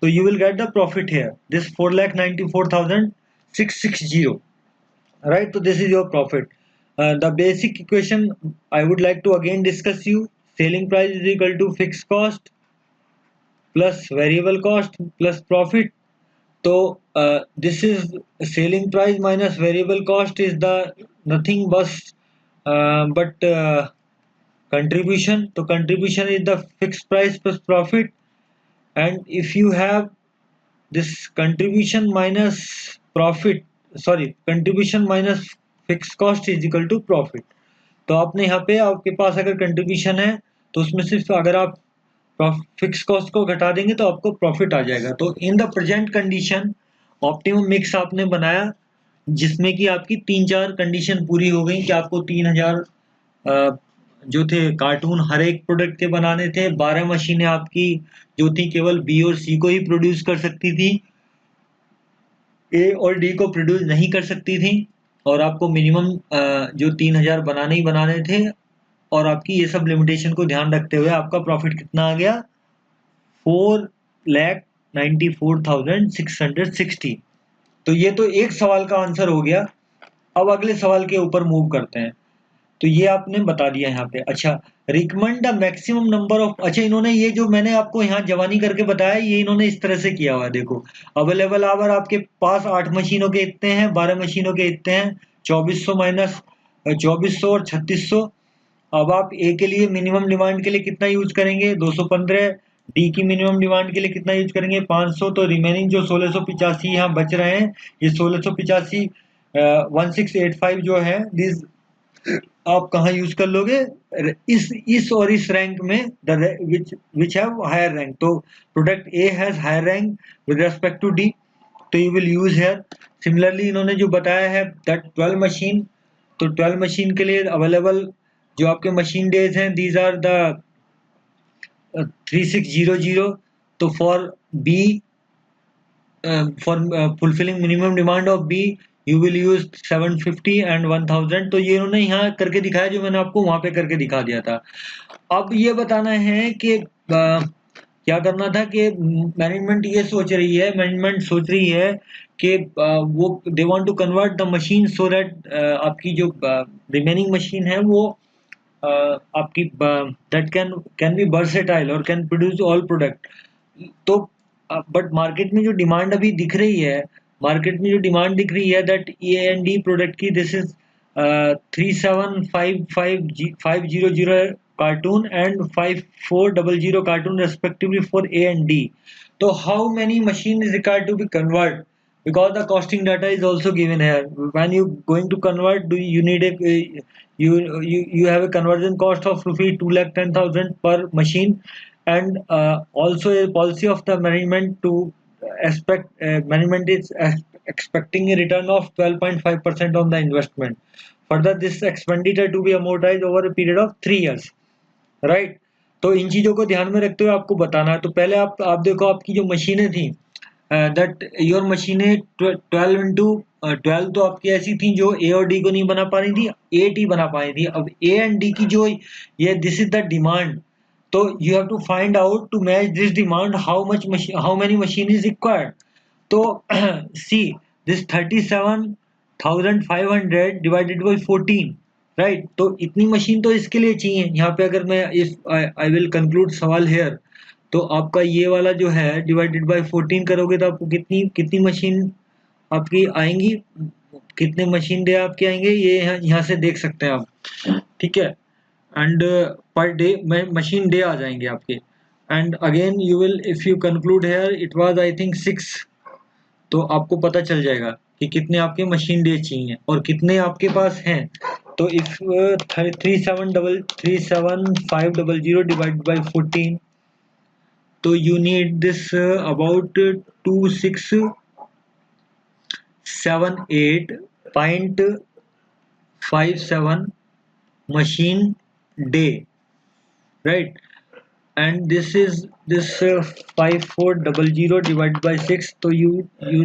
so you will get the profit here. This 4,94,660, right? So this is your profit. The basic equation I would like to again discuss you. Selling price is equal to fixed cost plus variable cost plus profit. So this is selling price minus variable cost is the nothing but contribution. So contribution is the fixed price plus profit, and if you have this contribution minus profit, contribution minus fixed cost is equal to profit. तो आपने यहाँ पे आपके पास अगर contribution है तो उसमें सिर्फ अगर आप फिक्स कॉस्ट को घटा देंगे तो आपको प्रॉफिट आ जाएगा. तो in the present condition optimum mix आपने बनाया जिसमें कि आपकी 3-4 कंडीशन पूरी हो गई कि आपको 3000 जो थे कार्टून हर एक प्रोडक्ट के बनाने थे. 12 मशीनें आपकी जो थी केवल बी और सी को ही प्रोड्यूस कर सकती थी, ए और डी को प्रोड्यूस नहीं कर सकती थी, और आपको मिनिमम जो 3000 बनाने ही बनाने थे. और आपकी ये सब लिमिटेशन को ध्यान रखते हुए आपका प्रॉफिट कितना आ गया? 4,94,660. तो ये तो एक सवाल का आंसर हो गया. अब अगले सवाल के ऊपर मूव करते हैं. तो ये आपने बता दिया यहाँ पे। अच्छा, recommend the maximum number of, अच्छा इन्होंने ये जो मैंने आपको यहाँ जवानी करके बताया, ये इन्होंने इस तरह से किया हुआ है। देखो, अवेलेबल आवर आपके पास 8 मशीनों के इतने हैं, 12 मशीनों के इतने हैं, 2400 माइनस 2400 और 3600। अब आप ए के लिए मिनिमम डिमांड के लिए कितना यूज करेंगे, 215। डी की मिनिमम डिमांड के लिए कितना यूज करेंगे, 500। तो रिमेनिंग जो 1685 यहाँ बच रहे हैं, ये 1685 1685 जो है, दिस आप कहाँ यूज कर लोगे, इस और इस रैंक में, the which have higher rank. तो product A has higher rank with respect to D, तो you will use here. Similarly इन्होंने जो बताया है दैट 12 मशीन, तो 12 मशीन के लिए अवेलेबल जो आपके मशीन डेज हैं, दीज आर द 3600। तो for b, for fulfilling minimum demand of b, you will use 750 and 1000। तो ये उन्होंने यहाँ करके दिखाया, जो मैंने आपको वहां पे करके दिखा दिया था। अब ये बताना है कि क्या करना था कि मैनेजमेंट ये सोच रही है, मैनेजमेंट सोच रही है कि वो they want to convert the machine so that आपकी जो रिमेनिंग मशीन है वो आपकी दैट कैन बी वर्सेटाइल और कैन प्रोड्यूस ऑल प्रोडक्ट। तो बट मार्केट में जो डिमांड अभी दिख रही है, मार्केट में जो डिमांड दिख रही है that A and D product की, this is 3755 carton and 5400 carton respectively for A and D. तो how many machine is required to be convert, because the costing data is also given here. When you going to convert, do you need a you have a conversion cost of rupees 2,10,000 per machine, and also a policy of the management to management is expecting a return of 12.5% on the investment. Further, this expenditure to be amortized over a period of 3 years, right? तो इन चीजों को ध्यान में रखते हुए आपको बताना है। तो पहले आप देखो, आपकी जो मशीनें थी, दैट योर मशीनें 12 इंटू 12 तो आपकी ऐसी थी जो ए और डी को नहीं बना पा रही थी, 8 ही बना पाई थी। अब ए एंड डी की जो ये दिस इज द डिमांड, तो you have to find out to match this demand how many machine is required. तो see this 37,500 divided by 14, right? तो इतनी मशीन तो इसके लिए चाहिए। यहाँ पे अगर मैं इफ आई विल कंक्लूड सवाल हेयर, तो आपका ये वाला जो है डिवाइडेड बाय 14 करोगे तो आपको कितनी कितनी मशीन आपकी आएंगी, कितने मशीन डे आपके आएंगे, ये यहाँ से देख सकते हैं आप, ठीक है। And per day machine day आ जाएंगे आपके। And again you will if you conclude here it was I think 6, तो आपको पता चल जाएगा कि कितने आपके मशीन डे चाहिए और कितने आपके पास हैं। तो इफ 37,500 डिवाइडेड बाय 14, तो you need this about 2678.57 machine day, right? And this is this 5400 divided by 6, तो you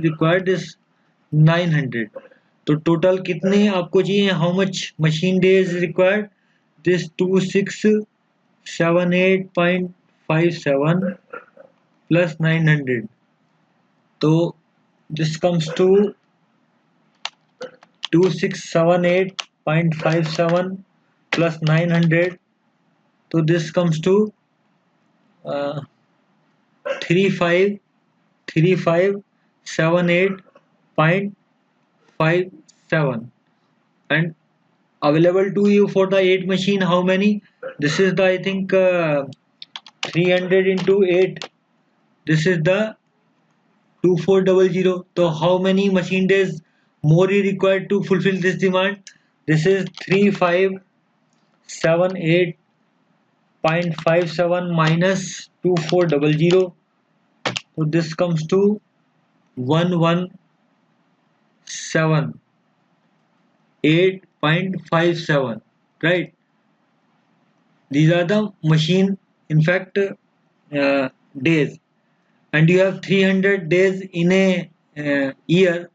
require this 900। तो टोटल कितने आपको चाहिए, how much machine days required, this 2678.57 plus 900, तो this comes to 2678.57 plus 900, तो this comes to 3578.57 and available to you for the 8 machine how many, this is the I think 300 into 8, this is the 2400। so how many machine days more is required to fulfill this demand, this is 3578.57 minus 2400, so this comes to 1178.57, right? These are the machine in fact days, and you have 300 days in a year,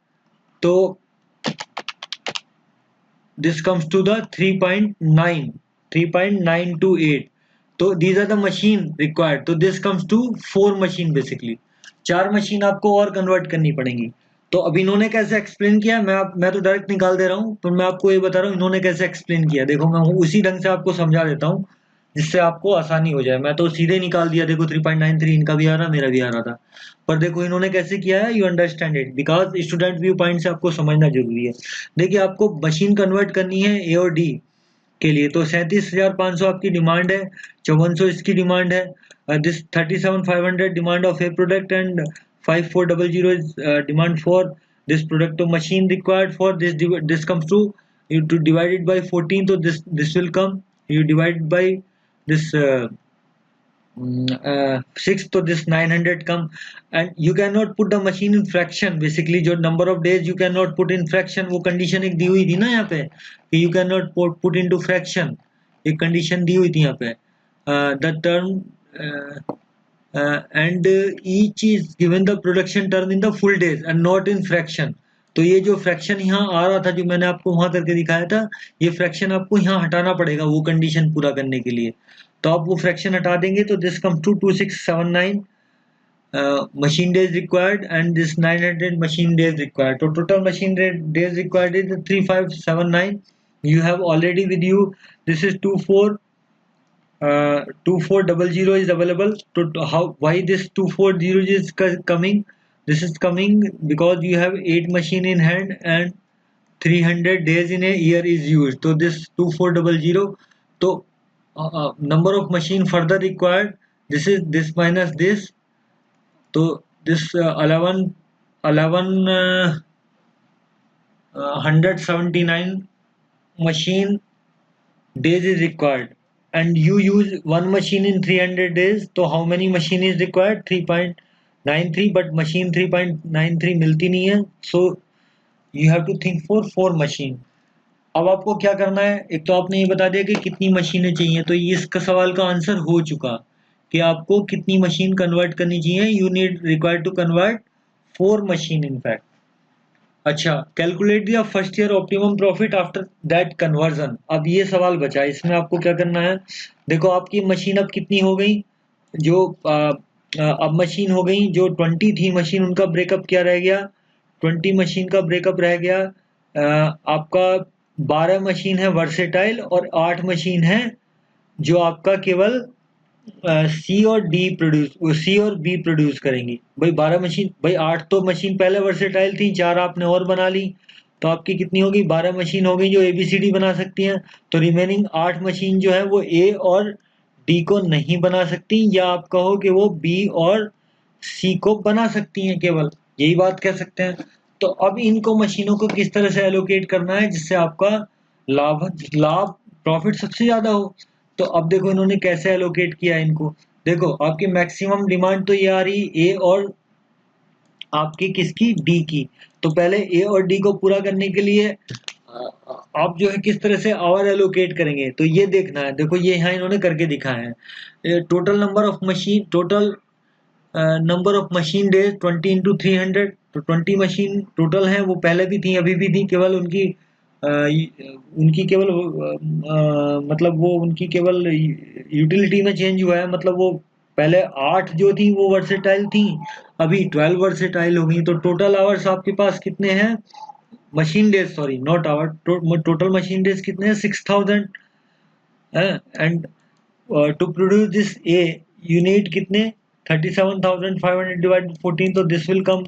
so this comes to the 3.928, so these are the machine required, so this comes to 4 machine basically, 4 machine आपको और convert करनी पड़ेंगी। तो अब इन्होंने कैसे explain किया, मैं तो डायरेक्ट निकाल दे रहा हूँ, पर मैं आपको ये बता रहा हूँ इन्होंने कैसे एक्सप्लेन किया। देखो मैं उसी ढंग से आपको समझा देता हूँ जिससे आपको आसानी हो जाए। मैं तो सीधे निकाल दिया, देखो 3.93 इनका भी आ रहा, मेरा भी आ रहा था। पर देखो इन्होंने कैसे किया है, you understand it, because student view point से आपको समझना जरूरी है। देखिए आपको मशीन कन्वर्ट करनी है ए और डी के लिए, तो 37,500 आपकी डिमांड है, 5400 इसकी डिमांड है, this 37,500 demand of A product and 5400 is demand for this product. तो machine required for this comes to you to divide it by 14, तो this will come, you divide by this 6, तो this 900 come, and you cannot put the machine in fraction, basically जो number of days you cannot put in fraction, वो condition एक दी हुई थी ना यहाँ पे कि you cannot put into fraction, एक condition दी हुई थी यहाँ पे, the term and each is given the production term in the full days and not in fraction. तो ये जो फ्रैक्शन यहाँ आ रहा था जो मैंने आपको वहां करके दिखाया था, ये फ्रैक्शन आपको यहाँ हटाना पड़ेगा वो कंडीशन पूरा करने के लिए। तो आप वो फ्रैक्शन हटा देंगे तो this comes to 2679 machine days required and this 900 machine days required. So total machine days required is 3579. You have already with you, this is 2400 is available. To how, why this 2400 is coming? This is coming because you have 8 machine in hand and 300 days in a year is used. So this 2400, so number of machine further required, this is this minus this, so this 179 machine days is required, and you use one machine in 300 days, so how many machine is required? 3.93, but machine 3.93 मिलती नहीं है, so you have to think for 4 machine. अब आपको क्या करना है, एक तो आपने ये बता दिया कि कितनी मशीनें चाहिए, तो ये इसका सवाल का आंसर हो चुका कि आपको कितनी मशीन कन्वर्ट करनी चाहिए, you need required to convert 4 machine in fact. अच्छा, कैलकुलेट दिया first year optimum profit after that conversion. अब ये सवाल बचा, इसमें आपको क्या करना है, देखो आपकी मशीन अब कितनी हो गई, जो अब मशीन हो गई जो 20 थी मशीन, उनका ब्रेकअप क्या रह गया, 20 मशीन का ब्रेकअप रह गया, आपका 12 मशीन है वर्सेटाइल और 8 मशीन है जो आपका केवल सी और बी प्रोड्यूस करेंगी। भाई 12 मशीन, भाई 8 तो मशीन पहले वर्सेटाइल थी, 4 आपने और बना ली, तो आपकी कितनी होगी, 12 मशीन हो गई जो ABCD बना सकती हैं। तो रिमेनिंग 8 मशीन जो है वो A और D को नहीं बना सकती, या आप कहो कि वो B और C को बना सकती हैं, केवल यही बात कह सकते हैं। तो अब इनको मशीनों को किस तरह से एलोकेट करना है जिससे आपका लाभ प्रॉफिट सबसे ज्यादा हो। तो अब देखो इन्होंने कैसे एलोकेट किया इनको, देखो आपकी मैक्सिमम डिमांड तो ये आ रही ए और आपकी किसकी, डी की। तो पहले ए और डी को पूरा करने के लिए आप जो है किस तरह से आवर एलोकेट करेंगे, तो ये देखना है। देखो ये यहाँ इन्होंने करके दिखाया है, total number of machine, total number of machine days 20 into 300, तो 20 मशीन टोटल है, वो पहले भी थी अभी भी थी, केवल उनकी केवल मतलब वो उनकी केवल यूटिलिटी में चेंज हुआ है, मतलब वो पहले 8 जो थी वो वर्सेटाइल थी, अभी 12 वर्सेटाइल हो गई। तो टोटल आवर्स आपके पास कितने हैं, machine days, sorry not hour, total machine days कितने हैं, 6000 है। And to produce this a you need कितने, 37,500 डिवाइडेड 14, तो this will come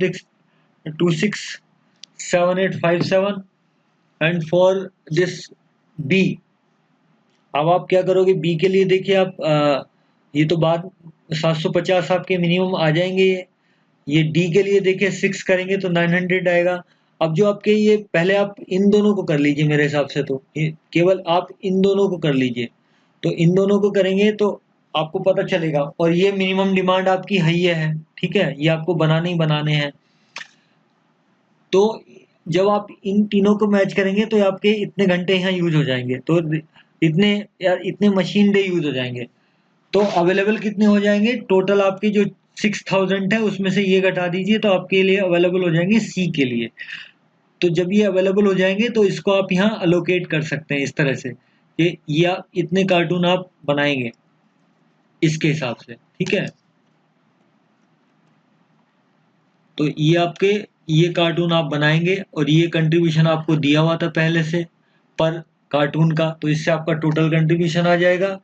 267857। And for this b, अब आप क्या करोगे बी के लिए, देखिए आप ये तो बाद 750 आपके मिनिमम आ जाएंगे, ये डी के लिए देखिए 6 करेंगे तो 900 आएगा। अब जो आपके ये पहले आप इन दोनों को कर लीजिए, मेरे हिसाब से तो केवल आप इन दोनों को कर लीजिए, तो इन दोनों को करेंगे तो आपको पता चलेगा, और ये मिनिमम डिमांड आपकी है, ठीक है, ये आपको बनाने ही बनाने हैं। तो जब आप इन तीनों को मैच करेंगे तो आपके इतने घंटे यहाँ यूज हो जाएंगे, तो इतने मशीन डे यूज हो जाएंगे, तो अवेलेबल कितने हो जाएंगे, टोटल आपके जो 6000 है उसमें से ये घटा दीजिए, तो आपके लिए अवेलेबल हो जाएंगे सी के लिए। तो जब ये अवेलेबल हो जाएंगे तो इसको आप यहाँ अलोकेट कर सकते हैं इस तरह से कि ये इतने कार्टून आप बनाएंगे इसके हिसाब से, ठीक है। तो ये आपके ये कार्टून आप बनाएंगे और ये कंट्रीब्यूशन आपको दिया हुआ था पहले से पर कार्टून का, तो इससे आपका टोटल कंट्रीब्यूशन आ जाएगा।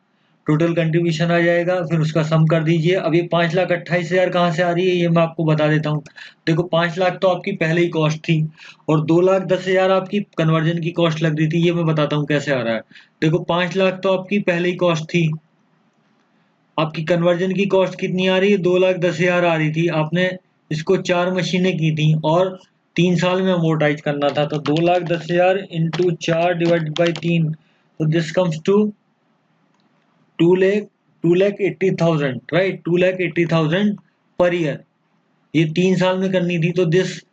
टोटल कंट्रीब्यूशन आ जाएगा, फिर उसका सम कर दीजिए। अब ये 5,28,000 कहाँ से आ रही है ये मैं आपको बता देता हूँ। देखो 5 लाख तो आपकी पहले ही कॉस्ट थी और 2,10,000 आपकी कन्वर्जन की कॉस्ट लग रही थी। ये मैं बताता हूँ कैसे आ रहा है। देखो 5 लाख तो आपकी पहले ही कॉस्ट थी, आपकी कन्वर्जन की कॉस्ट कितनी आ रही है, 2,10,000 आ रही थी। आपने इसको 4 मशीनें की थी और 3 साल में अमोर्टाइज करना था, तो 2,10,000 इंटू 4 डिवाइड बाई 3, तो this comes to 2,80,000, right, 2,80,000 per year. ये 3 साल में करनी थी, तो दिस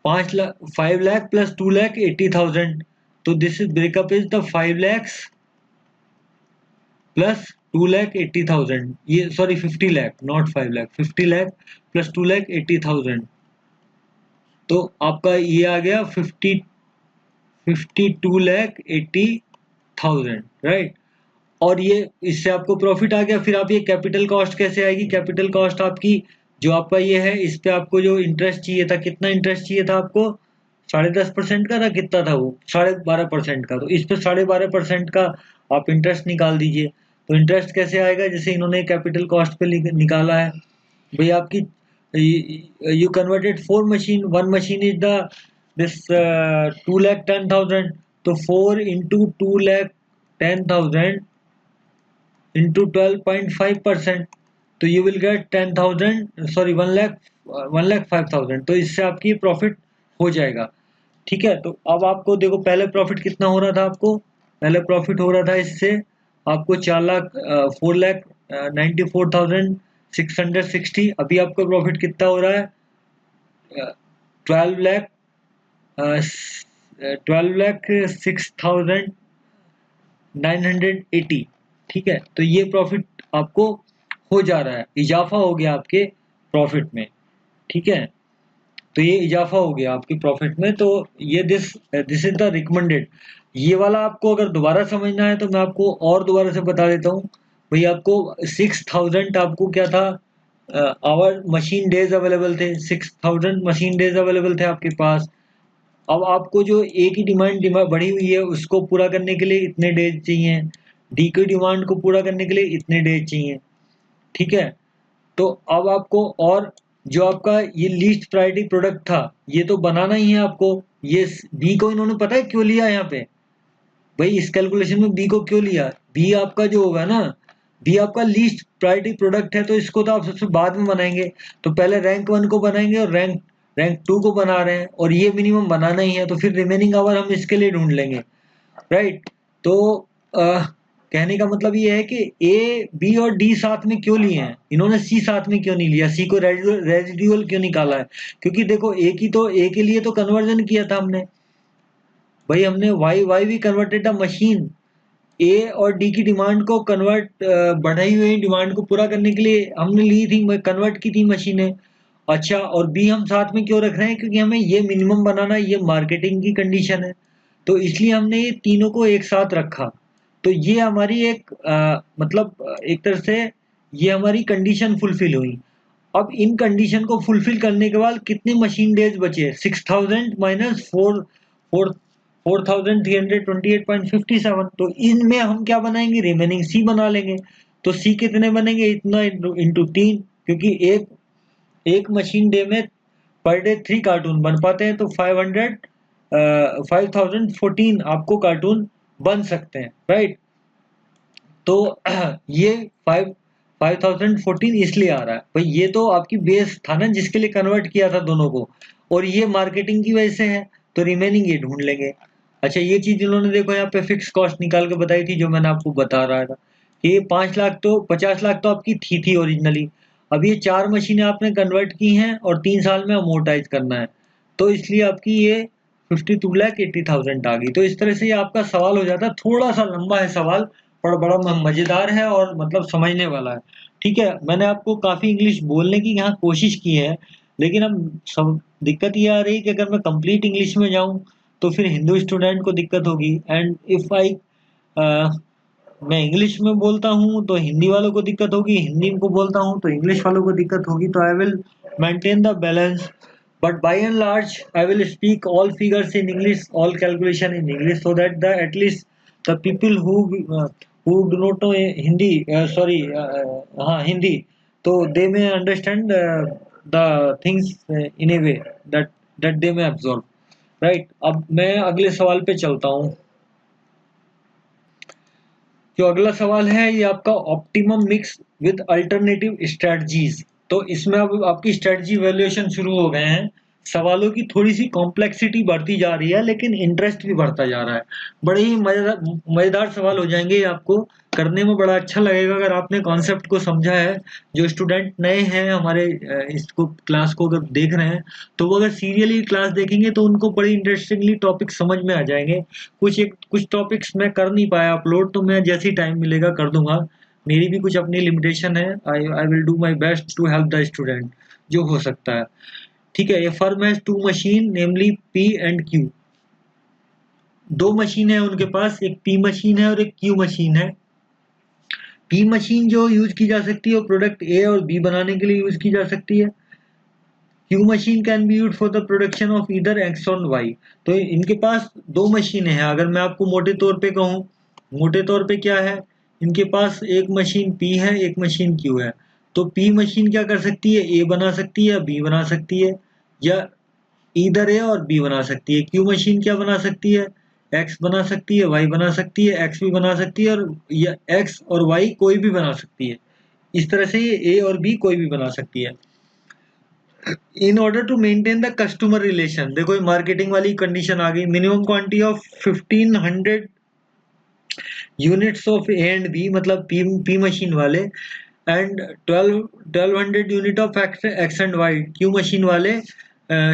5 लाख प्लस 2,80,000, तो this is breakup is the 5 lakhs plus 2,80,000, ये sorry 50 lakh, not 5 lakh, 50 lakh plus 2,80,000, तो आपका ये आ गया 52,80,000, राइट। और ये इससे आपको प्रॉफिट आ गया। फिर आप ये कैपिटल कॉस्ट कैसे आएगी, कैपिटल कॉस्ट आपकी जो आपका ये है, इस पे आपको जो इंटरेस्ट चाहिए था, कितना इंटरेस्ट चाहिए था आपको, 10.5% का था, कितना था वो, 12.5% का, तो इस पे 12.5% का आप इंटरेस्ट निकाल दीजिए। तो इंटरेस्ट कैसे आएगा, जैसे इन्होंने कैपिटल कॉस्ट पे निकाला है भाई आपकी, you converted 4 machine, one machine is the this 2,10,000, तो 4 into 2,10,000 into 12.5%, तो you will get 10,000, सॉरी 1,05,000, तो इससे आपकी प्रॉफिट हो जाएगा। ठीक है, तो अब आपको देखो पहले प्रॉफिट कितना हो रहा था, आपको पहले प्रॉफिट हो रहा था इससे आपको 4,94,660, अभी आपका प्रॉफिट कितना हो रहा है, 12,06,980। ठीक है, तो ये प्रॉफिट आपको हो जा रहा है, इजाफा हो गया आपके प्रॉफिट में। ठीक है, तो ये इजाफा हो गया आपकी प्रॉफिट में। तो ये दिस इज द रिकमेंडेड। ये वाला आपको अगर दोबारा समझना है तो मैं आपको और दोबारा से बता देता हूँ। भाई आपको 6,000 आपको क्या था, आवर मशीन डेज अवेलेबल थे, 6,000 मशीन डेज अवेलेबल थे आपके पास। अब आपको जो ए की डिमांड बढ़ी हुई है उसको पूरा करने के लिए इतने डेज चाहिए, डी की डिमांड को पूरा करने के लिए इतने डेज चाहिए। ठीक है, तो अब आपको और जो आपका ये लीस्ट प्रायोरिटी प्रोडक्ट था ये तो बनाना ही है आपको। ये बी को इन्होंने पता है क्यों लिया यहाँ पे, भाई इस कैलकुलेशन में बी को क्यों लिया, बी आपका जो होगा ना, बी आपका लीस्ट प्रायोरिटी प्रोडक्ट है, तो इसको तो आप सबसे बाद में बनाएंगे। तो पहले रैंक 1 को बनाएंगे और रैंक रैंक 2 को बना रहे हैं और ये मिनिमम बनाना ही है, तो फिर रिमेनिंग आवर हम इसके लिए ढूंढ लेंगे, राइट। तो कहने का मतलब ये है कि ए बी और डी साथ में क्यों लिए हैं इन्होंने, सी साथ में क्यों नहीं लिया, सी को रेजिडुअल क्यों निकाला है, क्योंकि देखो ए की तो ए के लिए तो कन्वर्जन किया था हमने, भाई हमने वाई वाई भी कन्वर्टेड अ मशीन, ए और डी की डिमांड को कन्वर्ट, बढ़ाई हुई डिमांड को पूरा करने के लिए हमने ली थी, कन्वर्ट की थी मशीनें। अच्छा, और बी हम साथ में क्यों रख रहे हैं, क्योंकि हमें ये मिनिमम बनाना, ये मार्केटिंग की कंडीशन है, तो इसलिए हमने ये तीनों को एक साथ रखा। तो ये हमारी एक मतलब एक तरह से ये हमारी कंडीशन फुलफिल हुई। अब इन कंडीशन को फुलफिल करने के बाद कितने मशीन डेज बचे, 6,000 माइनस 4,328.57, तो इनमें हम क्या बनाएंगे, रिमेनिंग सी बना लेंगे। तो सी कितने बनेंगे, इतना इंटू 3, क्योंकि एक एक मशीन डे में पर डे 3 कार्टून बन पाते हैं, तो 5,014 आपको कार्टून बन सकते हैं, राइट। तो ये 5,014 इसलिए आ रहा है भाई, ये तो आपकी बेस था ना जिसके लिए कन्वर्ट किया था दोनों को, और ये मार्केटिंग की वजह से है, तो रिमेनिंग ये ढूंढ लेंगे। अच्छा, ये चीज इन्होंने देखो यहाँ पे फिक्स कॉस्ट निकाल के बताई थी, जो मैंने आपको बता रहा था कि ये 5 लाख तो 50 लाख तो आपकी थी ओरिजिनली। अब ये 4 मशीनें आपने कन्वर्ट की हैं और 3 साल में अमोर्टाइज करना है, तो इसलिए आपकी ये 52,80,000 आ गई। तो इस तरह से ये आपका सवाल हो जाता है, थोड़ा सा लंबा है सवाल पर बड़ा मजेदार है और मतलब समझने वाला है। ठीक है, मैंने आपको काफी इंग्लिश बोलने की यहाँ कोशिश की है, लेकिन अब सब दिक्कत ये आ रही है कि अगर मैं कंप्लीट इंग्लिश में जाऊं तो फिर हिंदू स्टूडेंट को दिक्कत होगी, एंड इफ आई मैं इंग्लिश में बोलता हूँ तो हिंदी वालों को दिक्कत होगी, हिंदी को बोलता हूँ तो इंग्लिश वालों को दिक्कत होगी, तो I will maintain the balance. but by and large I will speak all figures in English, all calculation in English, so that the at least the people who do not know Hindi, Hindi, so they may understand the things in a way that they may absorb, right? अब मैं अगले सवाल पे चलता हूँ। जो अगला सवाल है ये आपका optimum mix with alternative strategies. तो इसमें अब आपकी स्ट्रेटजी वैल्यूएशन शुरू हो गए हैं। सवालों की थोड़ी सी कॉम्प्लेक्सिटी बढ़ती जा रही है, लेकिन इंटरेस्ट भी बढ़ता जा रहा है। बड़े ही मजेदार सवाल हो जाएंगे, ये आपको करने में बड़ा अच्छा लगेगा अगर आपने कॉन्सेप्ट को समझा है। जो स्टूडेंट नए हैं हमारे इसको क्लास को अगर देख रहे हैं, तो वो अगर सीरियली क्लास देखेंगे तो उनको बड़ी इंटरेस्टिंगली टॉपिक समझ में आ जाएंगे। कुछ टॉपिक्स मैं कर नहीं पाया अपलोड, तो मैं जैसे ही टाइम मिलेगा कर दूंगा। मेरी भी कुछ अपनी लिमिटेशन है। I will do my best to help the student जो हो सकता है। ठीक है, a firm has two machine namely P and Q. दो मशीन है उनके पास, एक पी मशीन है और एक क्यू मशीन है। पी मशीन जो यूज की जा सकती है वो प्रोडक्ट ए और बी बनाने के लिए यूज की जा सकती है। Q machine can be use for the production of either x और वाई। तो इनके पास दो मशीनें हैं। अगर मैं आपको मोटे तौर पे कहूँ, मोटे तौर पे क्या है, इनके पास एक मशीन पी है, एक मशीन क्यू है। तो पी मशीन क्या कर सकती है, ए बना सकती है, बी बना सकती है, या इधर ए और बी बना सकती है। क्यू मशीन क्या बना सकती है, एक्स बना सकती है, वाई बना सकती है, एक्स भी बना सकती है, और या एक्स और वाई कोई भी बना सकती है। इस तरह से ये ए और बी कोई भी बना सकती है। In order to maintain the customer relation, देखो ये मार्केटिंग वाली कंडीशन आ गई। Minimum quantity of 1500 units of A and B, मतलब पी मशीन वाले, and 1200 unit of X and Y Q machine वाले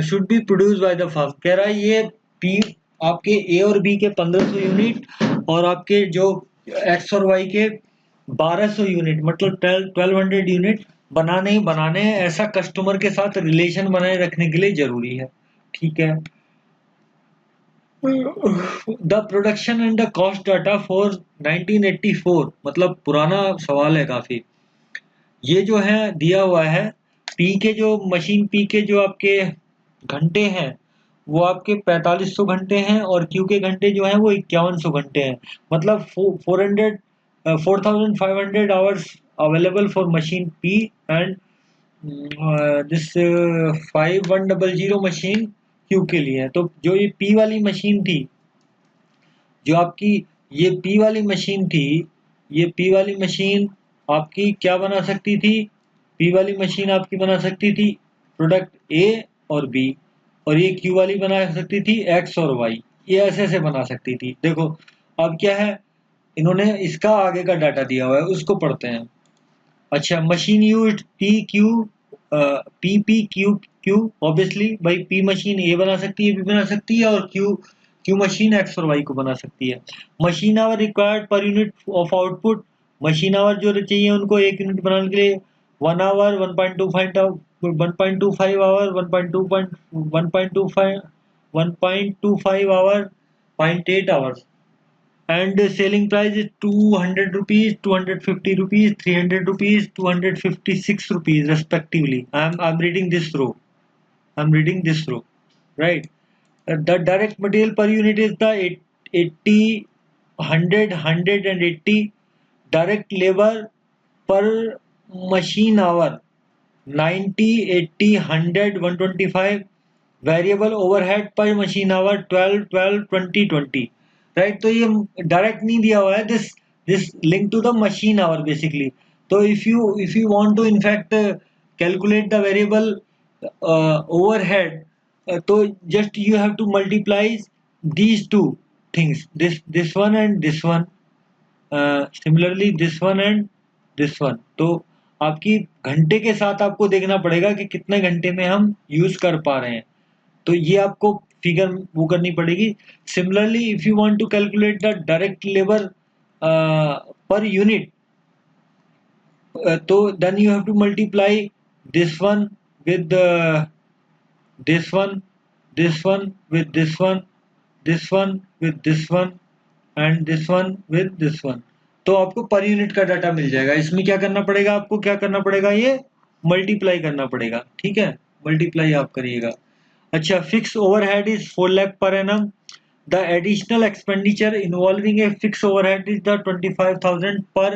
should be produce by the firm. कह रहा है ये पी आपके ए और बी के 1500 यूनिट और आपके जो एक्स और वाई के 1200 यूनिट, मतलब 1200 यूनिट बनाने ही बनाने हैं। ऐसा कस्टमर के साथ रिलेशन बनाए रखने के लिए जरूरी है। ठीक है, the production and the cost data for 1984, मतलब पुराना सवाल है काफी। ये जो है दिया हुआ है, पी के जो मशीन पी के जो आपके घंटे हैं वो आपके 4500 घंटे हैं, और क्यू के घंटे जो हैं वो 5100 घंटे हैं। मतलब 4500 hours available for machine P, and this 5100 machine Q के लिए है। तो जो ये पी वाली मशीन थी, जो आपकी ये पी वाली मशीन थी, ये पी वाली मशीन आपकी क्या बना सकती थी, पी वाली मशीन आपकी बना सकती थी प्रोडक्ट ए और बी, और ये क्यू वाली बना सकती थी एक्स और वाई। ये ऐसे ऐसे बना सकती थी। देखो अब क्या है, इन्होंने इसका आगे का डाटा दिया हुआ है, उसको पढ़ते हैं। अच्छा, machine used p q, p p q q, obviously भाई पी मशीन ए बना सकती है, बी बना सकती है, और क्यू मशीन एक्स और वाई को बना सकती है। Machine hour required per unit of output, machine hour जो चाहिए उनको एक यूनिट बनाने के लिए 1 hour, 1.25 hour, 1.25 hour, 0.8 hours, and selling price is 200 rupees, 250 rupees, 300 rupees, 256 rupees respectively. I'm reading this row. I'm reading this row, right? The direct material per unit is the 80, 100, 180. Direct labor per machine hour 90, 80, 100, 125. Variable overhead per machine hour 12, 12, 20, 20. Right, तो ये direct नहीं दिया हुआ है, this link to the machine hour basically. तो if you want to in fact calculate the variable overhead, तो just you have to multiply these two things, this one and this one, similarly this one and this one. तो आपकी घंटे के साथ आपको देखना पड़ेगा कि कितने घंटे में हम यूज कर पा रहे हैं, तो ये आपको फिगर वो करनी पड़ेगी। Similarly if you want to calculate the direct labour per unit, तो then you have to multiply this one with this one, this one with this one, this one with this one, and this one with this one. तो आपको per unit का data मिल जाएगा। इसमें क्या करना पड़ेगा, आपको क्या करना पड़ेगा, ये मल्टीप्लाई करना पड़ेगा। ठीक है, मल्टीप्लाई आप करिएगा। अच्छा, fix overhead is 4 lakh per annum. The additional expenditure involving a fixed overhead is the 25,000 per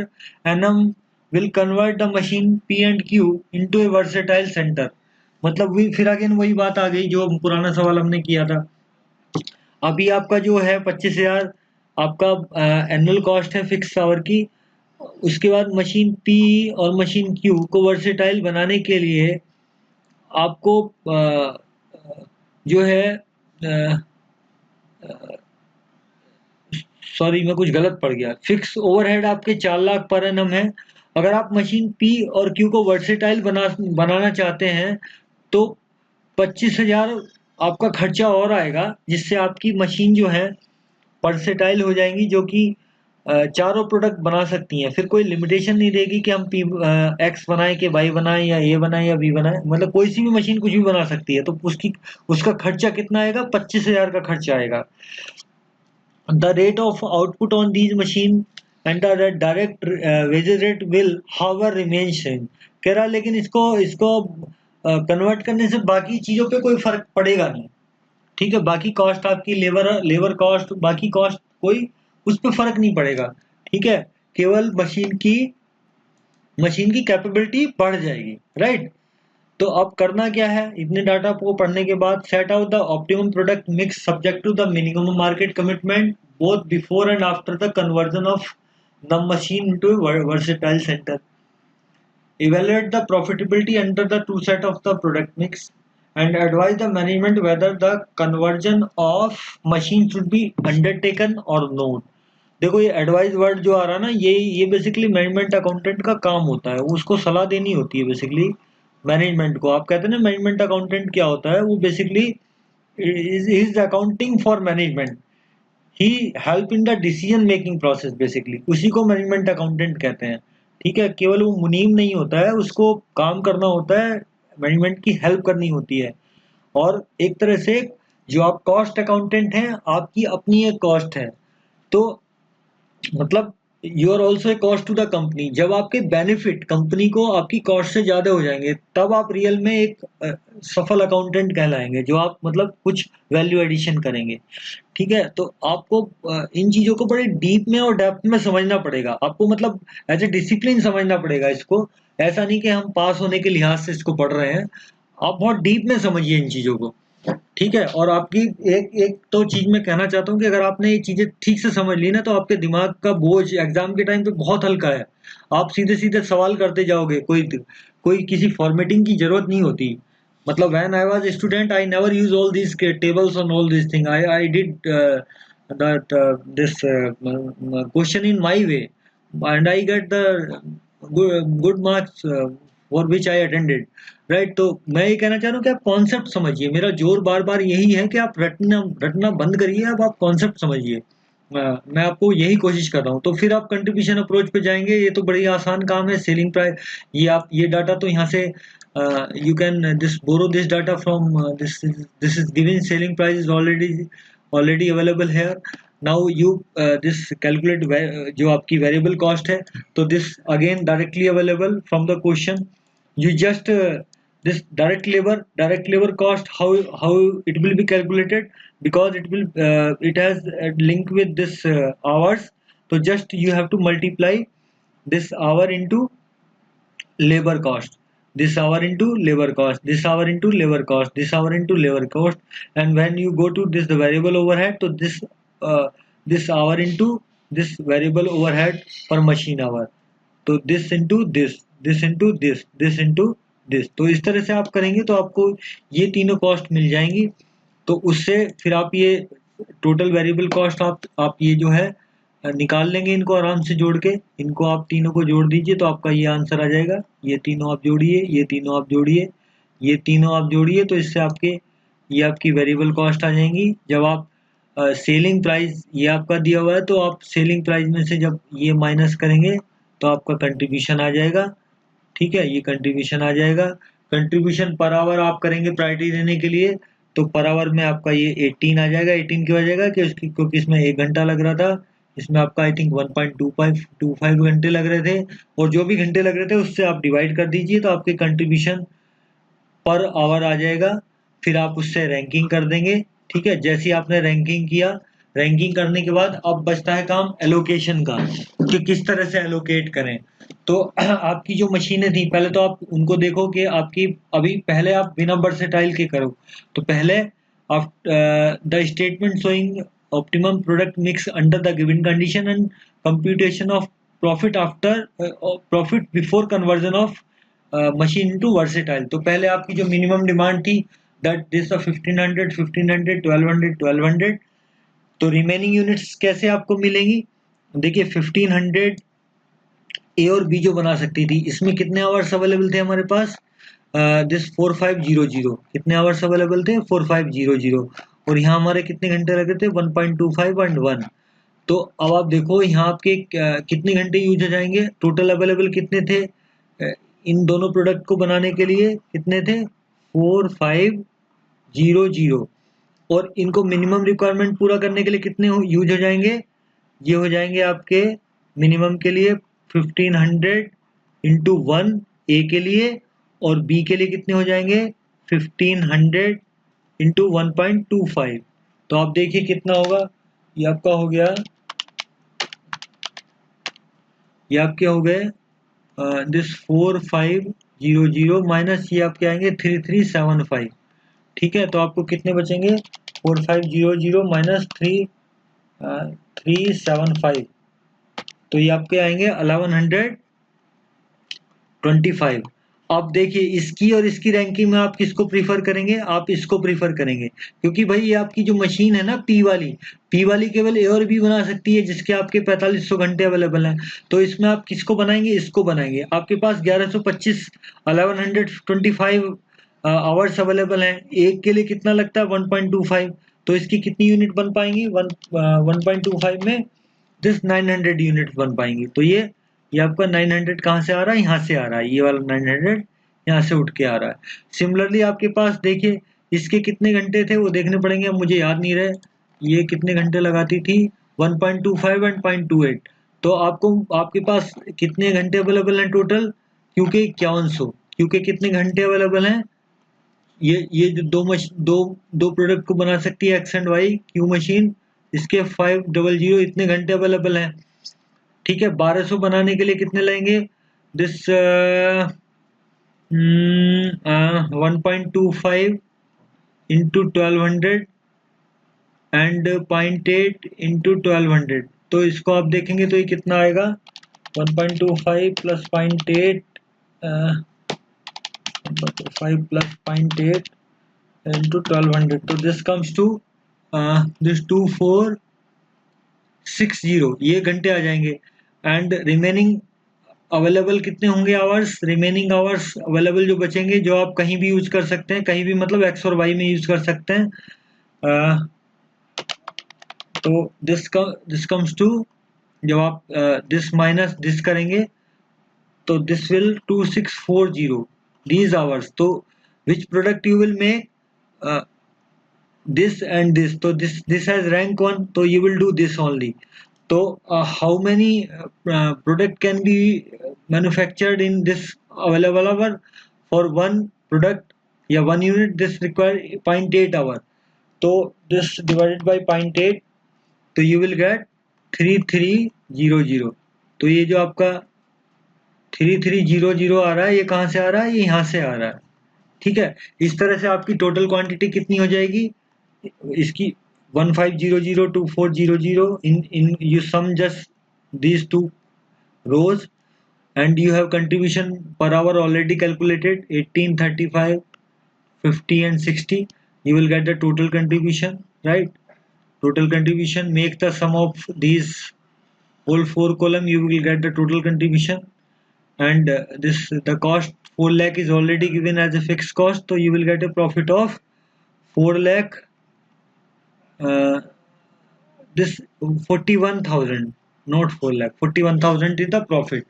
annum will convert the machine P and Q into a versatile center. मतलब वही फिर अगेन वही बात आ गई जो पुराना सवाल हमने किया था. अभी आपका जो है 25,000 आपका एनुअल कॉस्ट है फिक्स आवर की. उसके बाद मशीन P और मशीन Q को वर्सेटाइल बनाने के लिए आपको जो है सॉरी मैं कुछ गलत पढ़ गया. फिक्स ओवरहेड आपके 4 लाख पर एनम है. अगर आप मशीन P और Q को वर्सेटाइल बनाना चाहते हैं तो 25,000 आपका खर्चा और आएगा, जिससे आपकी मशीन जो है वर्सेटाइल हो जाएंगी, जो कि चारों प्रोडक्ट बना सकती हैं. फिर कोई लिमिटेशन नहीं रहेगी कि हम X बनाएं कि Y बनाएं या A बनाएं या B बनाएं. मतलब कोई सी भी मशीन कुछ भी बना सकती है. तो उसका खर्चा कितना आएगा? 25,000 का खर्चा आएगा. The rate of output on these machine and the direct wages rate will however remain same. कह रहा लेकिन इसको कन्वर्ट करने से बाकी चीजों पे कोई फर्क पड़ेगा नहीं. ठीक है, बाकी कॉस्ट आपकी लेबर कॉस्ट, बाकी कॉस्ट कोई उस पर फर्क नहीं पड़ेगा. ठीक है, केवल मशीन की कैपेबिलिटी बढ़ जाएगी. राइट. तो अब करना क्या है, इतने डाटा को पढ़ने के बाद set out the optimum product mix subject to the minimum market commitment both before and after the conversion of the machine into versatile centre. Evaluate the profitability under the two set of the product mix and advise the management whether the conversion of machine should be undertaken or not. देखो ये advice word जो आ रहा है ना, ये basically management accountant का काम होता है. उसको सलाह देनी होती है बेसिकली मैनेजमेंट को. आप कहते हैं ना मैनेजमेंट अकाउंटेंट क्या होता है, वो basically is accounting for management. He help in the decision making process. Basically उसी को मैनेजमेंट अकाउंटेंट कहते हैं. ठीक है, केवल वो मुनीम नहीं होता है, उसको काम करना होता है, मैनेजमेंट की हेल्प करनी होती है. और एक तरह से जो आप कॉस्ट अकाउंटेंट हैं, आपकी अपनी एक कॉस्ट है. तो मतलब you are also a cost to the company. जब आपके बेनिफिट कंपनी को आपकी कॉस्ट से ज्यादा हो जाएंगे, तब आप रियल में एक सफल अकाउंटेंट कहलाएंगे, जो आप मतलब कुछ वैल्यू एडिशन करेंगे. ठीक है, तो आपको इन चीजों को बड़े डीप में और डेप्थ में समझना पड़ेगा. आपको मतलब एज ए डिसिप्लिन समझना पड़ेगा इसको. ऐसा नहीं कि हम पास होने के लिहाज से इसको पढ़ रहे हैं. आप बहुत डीप में समझिए इन चीजों को. ठीक है, और आपकी एक एक तो चीज मैं कहना चाहता हूँ कि अगर आपने ये चीजें ठीक से समझ ली ना, तो आपके दिमाग का बोझ एग्जाम के टाइम पे बहुत हल्का है. आप सीधे सीधे सवाल करते जाओगे. कोई किसी फॉर्मेटिंग की जरूरत नहीं होती. मतलब when I was a student, I never use all these tables and all these things. I did that this question in my way, and I get the good marks for which I attended. Right. तो मैं ये कहना चाह रहा हूँ कि आप concept समझिए. मेरा जोर बार बार यही है कि आप रटना बंद करिए. अब आप कॉन्सेप्ट समझिए. मैं आपको यही कोशिश कर रहा हूँ. तो फिर आप कंट्रीब्यूशन अप्रोच पे जाएंगे. ये तो बड़ी आसान काम है. सेलिंग प्राइस, ये डाटा तो यहाँ से you can borrow this data from this is given. Selling price is already available here. Now you this calculate जो आपकी variable cost है, तो this again directly available from the question. You just this direct labor cost, how it will be calculated, because it has a link with this hours. So just you have to multiply this hour into labor cost, this hour into labor cost, this hour into labor cost, this hour into labor cost. And when you go to this the variable overhead, so this hour into this variable overhead per machine hour, तो this into this into this into this. तो इस तरह से आप करेंगे तो आपको ये तीनों कॉस्ट मिल जाएंगी. तो उससे फिर आप ये टोटल वेरिएबल कॉस्ट आप ये जो है निकाल लेंगे. इनको आराम से जोड़ के, इनको आप तीनों को जोड़ दीजिए तो आपका ये आंसर आ जाएगा. ये तीनों आप जोड़िए, ये तीनों आप जोड़िए, ये तीनों आप जोड़िए, तो इससे ये आपकी वेरिएबल कॉस्ट आ जाएंगी. जब आप सेलिंग प्राइस ये आपका दिया हुआ है, तो आप सेलिंग प्राइस में से जब ये माइनस करेंगे तो आपका कंट्रीब्यूशन आ जाएगा. ठीक है, ये कंट्रीब्यूशन आ जाएगा. कंट्रीब्यूशन पर आवर आप करेंगे प्रायोरिटी देने के लिए, तो पर आवर में आपका ये 18 आ जाएगा. 18 क्यों आ जाएगा? क्योंकि इसमें 1 घंटा लग रहा था. इसमें आपका आई थिंक 1.25 घंटे लग रहे थे. और जो भी घंटे लग रहे थे उससे आप डिवाइड कर दीजिए, तो आपके कंट्रीब्यूशन पर आवर आ जाएगा. फिर आप उससे रैंकिंग कर देंगे। ठीक है, जैसे ही आपने रैंकिंग किया, रैंकिंग करने के बाद अब बचता है काम एलोकेशन का, कि किस तरह से एलोकेट करें। तो आपकी जो मशीनें थी, पहले तो आप उनको देखो कि आपकी अभी पहले आप बिना वर्सेटाइल के करो। तो पहले आप the statement showing optimum product mix under the given condition and computation of profit after profit before conversion of machine into versatile. तो पहले आपकी जो मिनिमम डिमांड थी दैट दिस 1500 1500 1200 1200, तो रिमेनिंग यूनिट्स कैसे आपको मिलेंगी? देखिए 1500 ए और बी जो बना सकती थी, इसमें कितने आवर्स अवेलेबल थे हमारे पास? दिस 4500, कितने आवर्स अवेलेबल थे? 4500। और यहाँ हमारे कितने घंटे लगे थे? 1.25 एंड 1। तो अब आप देखो यहाँ आपके कितने घंटे यूज हो जाएंगे? टोटल अवेलेबल कितने थे इन दोनों प्रोडक्ट को बनाने के लिए? कितने थे? 4500। और इनको मिनिमम रिक्वायरमेंट पूरा करने के लिए कितने यूज हो जाएंगे? ये हो जाएंगे आपके मिनिमम के लिए 1500 इंटू 1 ए के लिए, और बी के लिए कितने हो जाएंगे? 1500 इंटू 1.25। तो आप देखिए कितना होगा, ये आपका हो गया, ये आपके हो गए दिस 4500 माइनस ये आपके आएंगे 3375। ठीक है, तो आपको कितने बचेंगे? 4500 माइनस 375, तो ये आपके आएंगे 1125। अब देखिए इसकी और इसकी रैंकिंग में आप किसको प्रीफर करेंगे? आप इसको प्रीफर करेंगे, क्योंकि भाई ये आपकी जो मशीन है ना पी वाली केवल ए और बी बना सकती है, जिसके आपके 4500 घंटे अवेलेबल हैं। तो इसमें आप किसको बनाएंगे? इसको बनाएंगे। आपके पास 1125 1125 आवर्स अवेलेबल हैं। एक के लिए कितना लगता है? 1.25। तो इसकी कितनी यूनिट बन पाएंगी? 1.25 में दिस 900 यूनिट बन पाएंगी। तो ये आपका 900 कहाँ से आ रहा है? यहाँ से आ रहा है, ये वाला 900 यहाँ से उठ के आ रहा है। सिमिलरली आपके पास देखिए इसके कितने घंटे थे वो देखने पड़ेंगे, अब मुझे याद नहीं रहे ये कितने घंटे लगाती थी, 1.25 एंड 0.28। तो आपको आपके पास कितने घंटे अवेलेबल हैं टोटल? क्योंकि 5100, क्योंकि कितने घंटे अवेलेबल हैं? ये जो दो प्रोडक्ट को बना सकती है X and Y Q machine, इसके 500 इतने घंटे अवेलेबल हैं। ठीक है, 1200 बनाने के लिए कितने लेंगे? This 1.25 into 1200 and 0.8 into 1200। तो इसको आप देखेंगे तो ये कितना आएगा? 1.25 प्लस 0.8 1.25 प्लस 0.8 इंटू 1200। तो दिस कम्स टू दिस 2460, ये घंटे आ जाएंगे। एंड रिमेनिंग अवेलेबल कितने होंगे आवर्स? रिमेनिंग आवर्स अवेलेबल जो बचेंगे, जो आप कहीं भी यूज कर सकते हैं, कहीं भी मतलब एक्स और वाई में यूज कर सकते हैं। तो दिस कम्स टू, जब आप दिस माइनस दिस करेंगे तो दिस विल 2640 these hours। तो which product you will make this and this, तो this has rank 1, तो you will do this only। तो how many product can be manufactured in this available hour? For one product या one unit this require 0.8 hour, तो this divided by 0.8, तो you will get 3300। तो ये जो आपका 3300 आ रहा है, ये कहाँ से आ रहा है? ये यहाँ से आ रहा है। ठीक है, इस तरह से आपकी टोटल क्वांटिटी कितनी हो जाएगी इसकी? 1500 to 400 in you sum just these two rows and you have contribution per hour already calculated 18, 35, 50 and 60। you will get the total contribution, right? Total contribution, make the sum of these whole 4 column, you will get the total contribution। and the cost 4 lakh is already given as a fixed cost, so you will get a profit of 4 lakh this 41,000, not 4 lakh, 41,000 is the profit।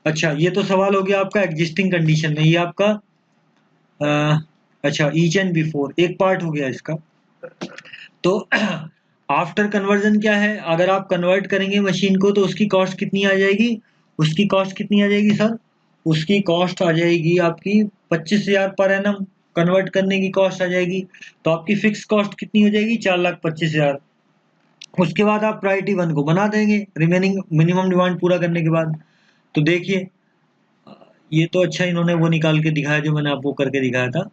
अच्छा, ये तो सवाल हो गया आपका existing condition में। ये आपका अच्छा ईच एंड बिफोर एक पार्ट हो गया इसका। तो आफ्टर कन्वर्जन क्या है? अगर आप कन्वर्ट करेंगे मशीन को तो उसकी कॉस्ट कितनी आ जाएगी? उसकी कॉस्ट कितनी आ जाएगी सर? उसकी कॉस्ट आ जाएगी आपकी 25,000 पर एनम कन्वर्ट करने की कॉस्ट आ जाएगी, तो आपकी फिक्स कॉस्ट कितनी हो जाएगी, 4,25,000। उसके बाद आप प्रायोरिटी 1 को बना देंगे रिमेनिंग मिनिमम डिमांड पूरा करने के बाद। तो देखिए ये तो अच्छा इन्होंने वो निकाल के दिखाया जो मैंने आपको करके दिखाया था।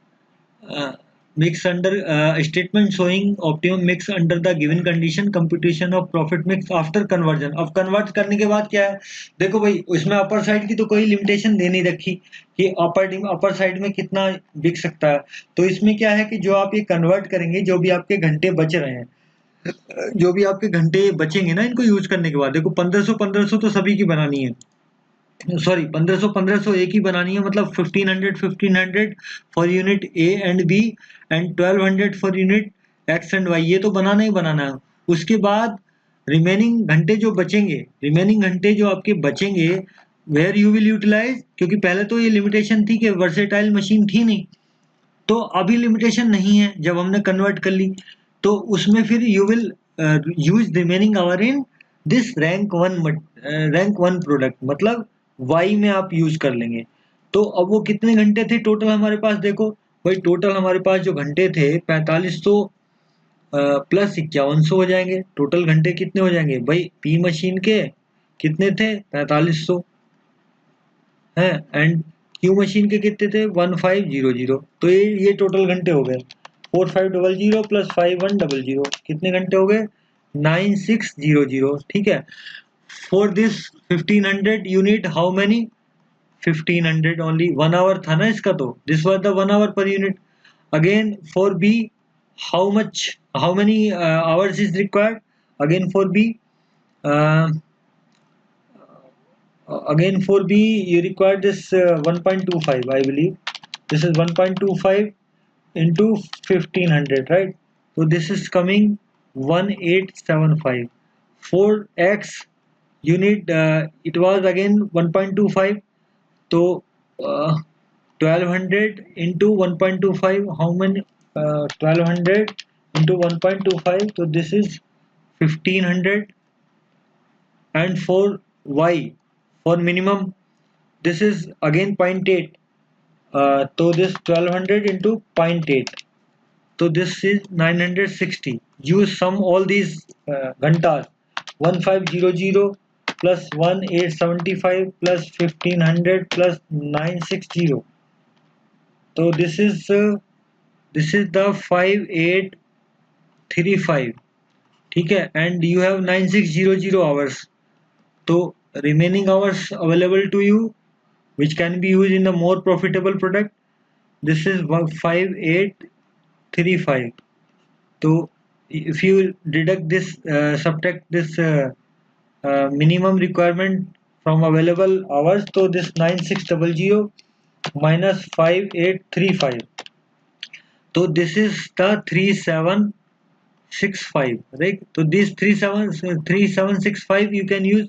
Mix under statement showing optimum mix under the given condition computation of profit mix after conversion. अब कन्वर्ट करने के बाद क्या है, देखो भाई उसमें अपर साइड की तो कोई लिमिटेशन दे नहीं रखी कि अपर साइड में कितना बिक सकता है। तो इसमें क्या है कि जो आप ये कन्वर्ट करेंगे, जो भी आपके घंटे बच रहे हैं, जो भी आपके घंटे बचेंगे ना इनको यूज करने के बाद, देखो 1500 तो सभी की बनानी है, सॉरी 1500 एक ही बनानी है, मतलब 1500 for unit A and B and 1200 for unit X and Y, ये तो बनाना ही बनाना है। उसके बाद रिमेनिंग घंटे जो बचेंगे, रिमेनिंग घंटे जो आपके बचेंगे वेयर यू विल यूटिलाइज, क्योंकि पहले तो ये लिमिटेशन थी कि वर्सेटाइल मशीन थी नहीं, तो अभी लिमिटेशन नहीं है जब हमने कन्वर्ट कर ली, तो उसमें फिर you will use remaining hour in this rank one product, मतलब वाई में आप यूज कर लेंगे। तो अब वो कितने घंटे थे टोटल हमारे पास, देखो भाई टोटल हमारे पास जो घंटे थे 4500 प्लस 5100 हो जाएंगे, टोटल घंटे कितने हो जाएंगे भाई, पी मशीन के कितने थे 4500 है, एंड क्यू मशीन के कितने थे 1500, तो ये टोटल घंटे हो गए 4500 प्लस 5100, कितने घंटे हो गए 9600, ठीक है। For this 1500 unit how many, 1500 only, 1 hour था ना इसका, तो this was the 1 hour per unit. Again for B how much, how many hours is required, again for B again for B you require this 1.25, I believe this is 1.25 into 1500, right? So this is coming 1875 for X unit, it was again 1.25, so 1200 into 1.25, how many, 1200 into 1.25, so this is 1500, and for Y for minimum this is again 0.8, so this 1200 into 0.8, so this is 960. Use sum all these ghantas, 1500 plus 1875 plus 1500 plus 960, so this is the 5835, ठीक है, and you have 9600 hours, so remaining hours available to you which can be used in the more profitable product, this is 5835. So if you deduct this, subtract this minimum requirement from available hours, so this 9600 minus 5835, so this is the 3765, right? So this 3765 you can use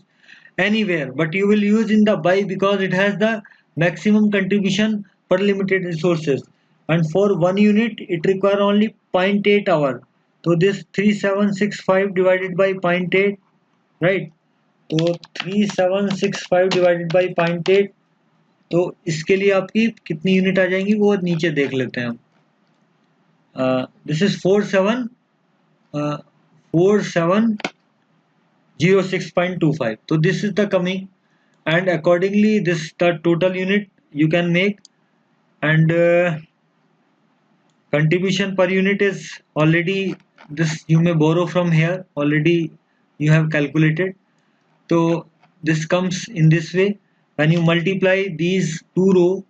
anywhere, but you will use in the buy because it has the maximum contribution per limited resources, and for 1 unit it require only 0.8 hour, so this 3765 divided by 0.8, right? तो 3765 divided by 0.8, तो इसके लिए आपकी कितनी unit आ जाएंगी वो नीचे देख लेते हैं हम। This is 4706.25, so this is the coming, and accordingly this the total unit you can make, and contribution per unit is already, this you may borrow from here, already you have calculated, so this comes in this way. When you multiply these two row,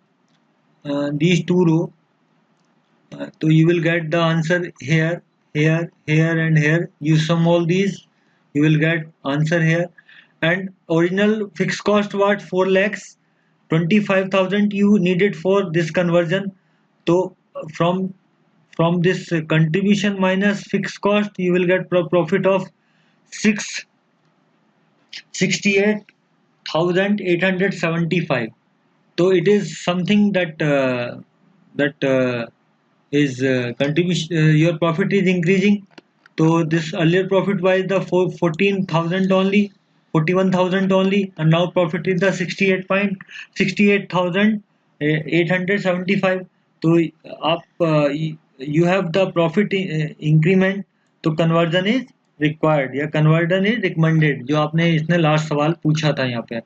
so you will get the answer here, here, here and here. You sum all these, you will get answer here. And original fixed cost was 4 lakhs 25,000 you needed for this conversion. So from this contribution minus fixed cost, you will get profit of 68,875. So it is something that is contribution, your profit is increasing. So this earlier profit was the 14,000 only, 41,000 only, and now profit is the 68,875. तो आप you have the profit increment, तो conversion is required या conversion is recommended, जो आपने इसने last सवाल पूछा था यहाँ पे।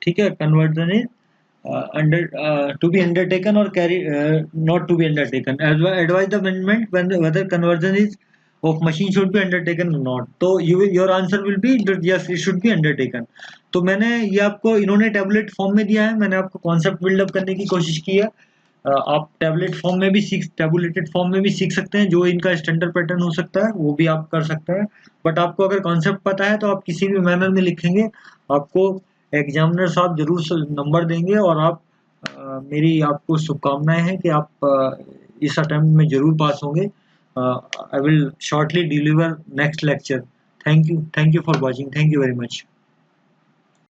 ठीक है, conversion is under to be undertaken or carry not to be undertaken. Advise the amendment when whether conversion is of machine should be undertaken or not. तो your answer will be that yes, it should be undertaken. तो मैंने ये आपको इन्होंने tablet form में दिया है, मैंने आपको कॉन्सेप्ट बिल्डअप करने की कोशिश की है। आप टेबुलेटेड फॉर्म में भी सीख सकते हैं, जो इनका स्टैंडर्ड पैटर्न हो सकता है वो भी आप कर सकते हैं। बट आपको अगर कॉन्सेप्ट पता है तो आप किसी भी मैनर में लिखेंगे, आपको एग्जामिनर साहब जरूर नंबर देंगे, और आप मेरी आपको शुभकामनाएं हैं कि आप इस अटेम्प्ट में जरूर पास होंगे। I will shortly deliver next lecture. Thank you for watching, thank you very much.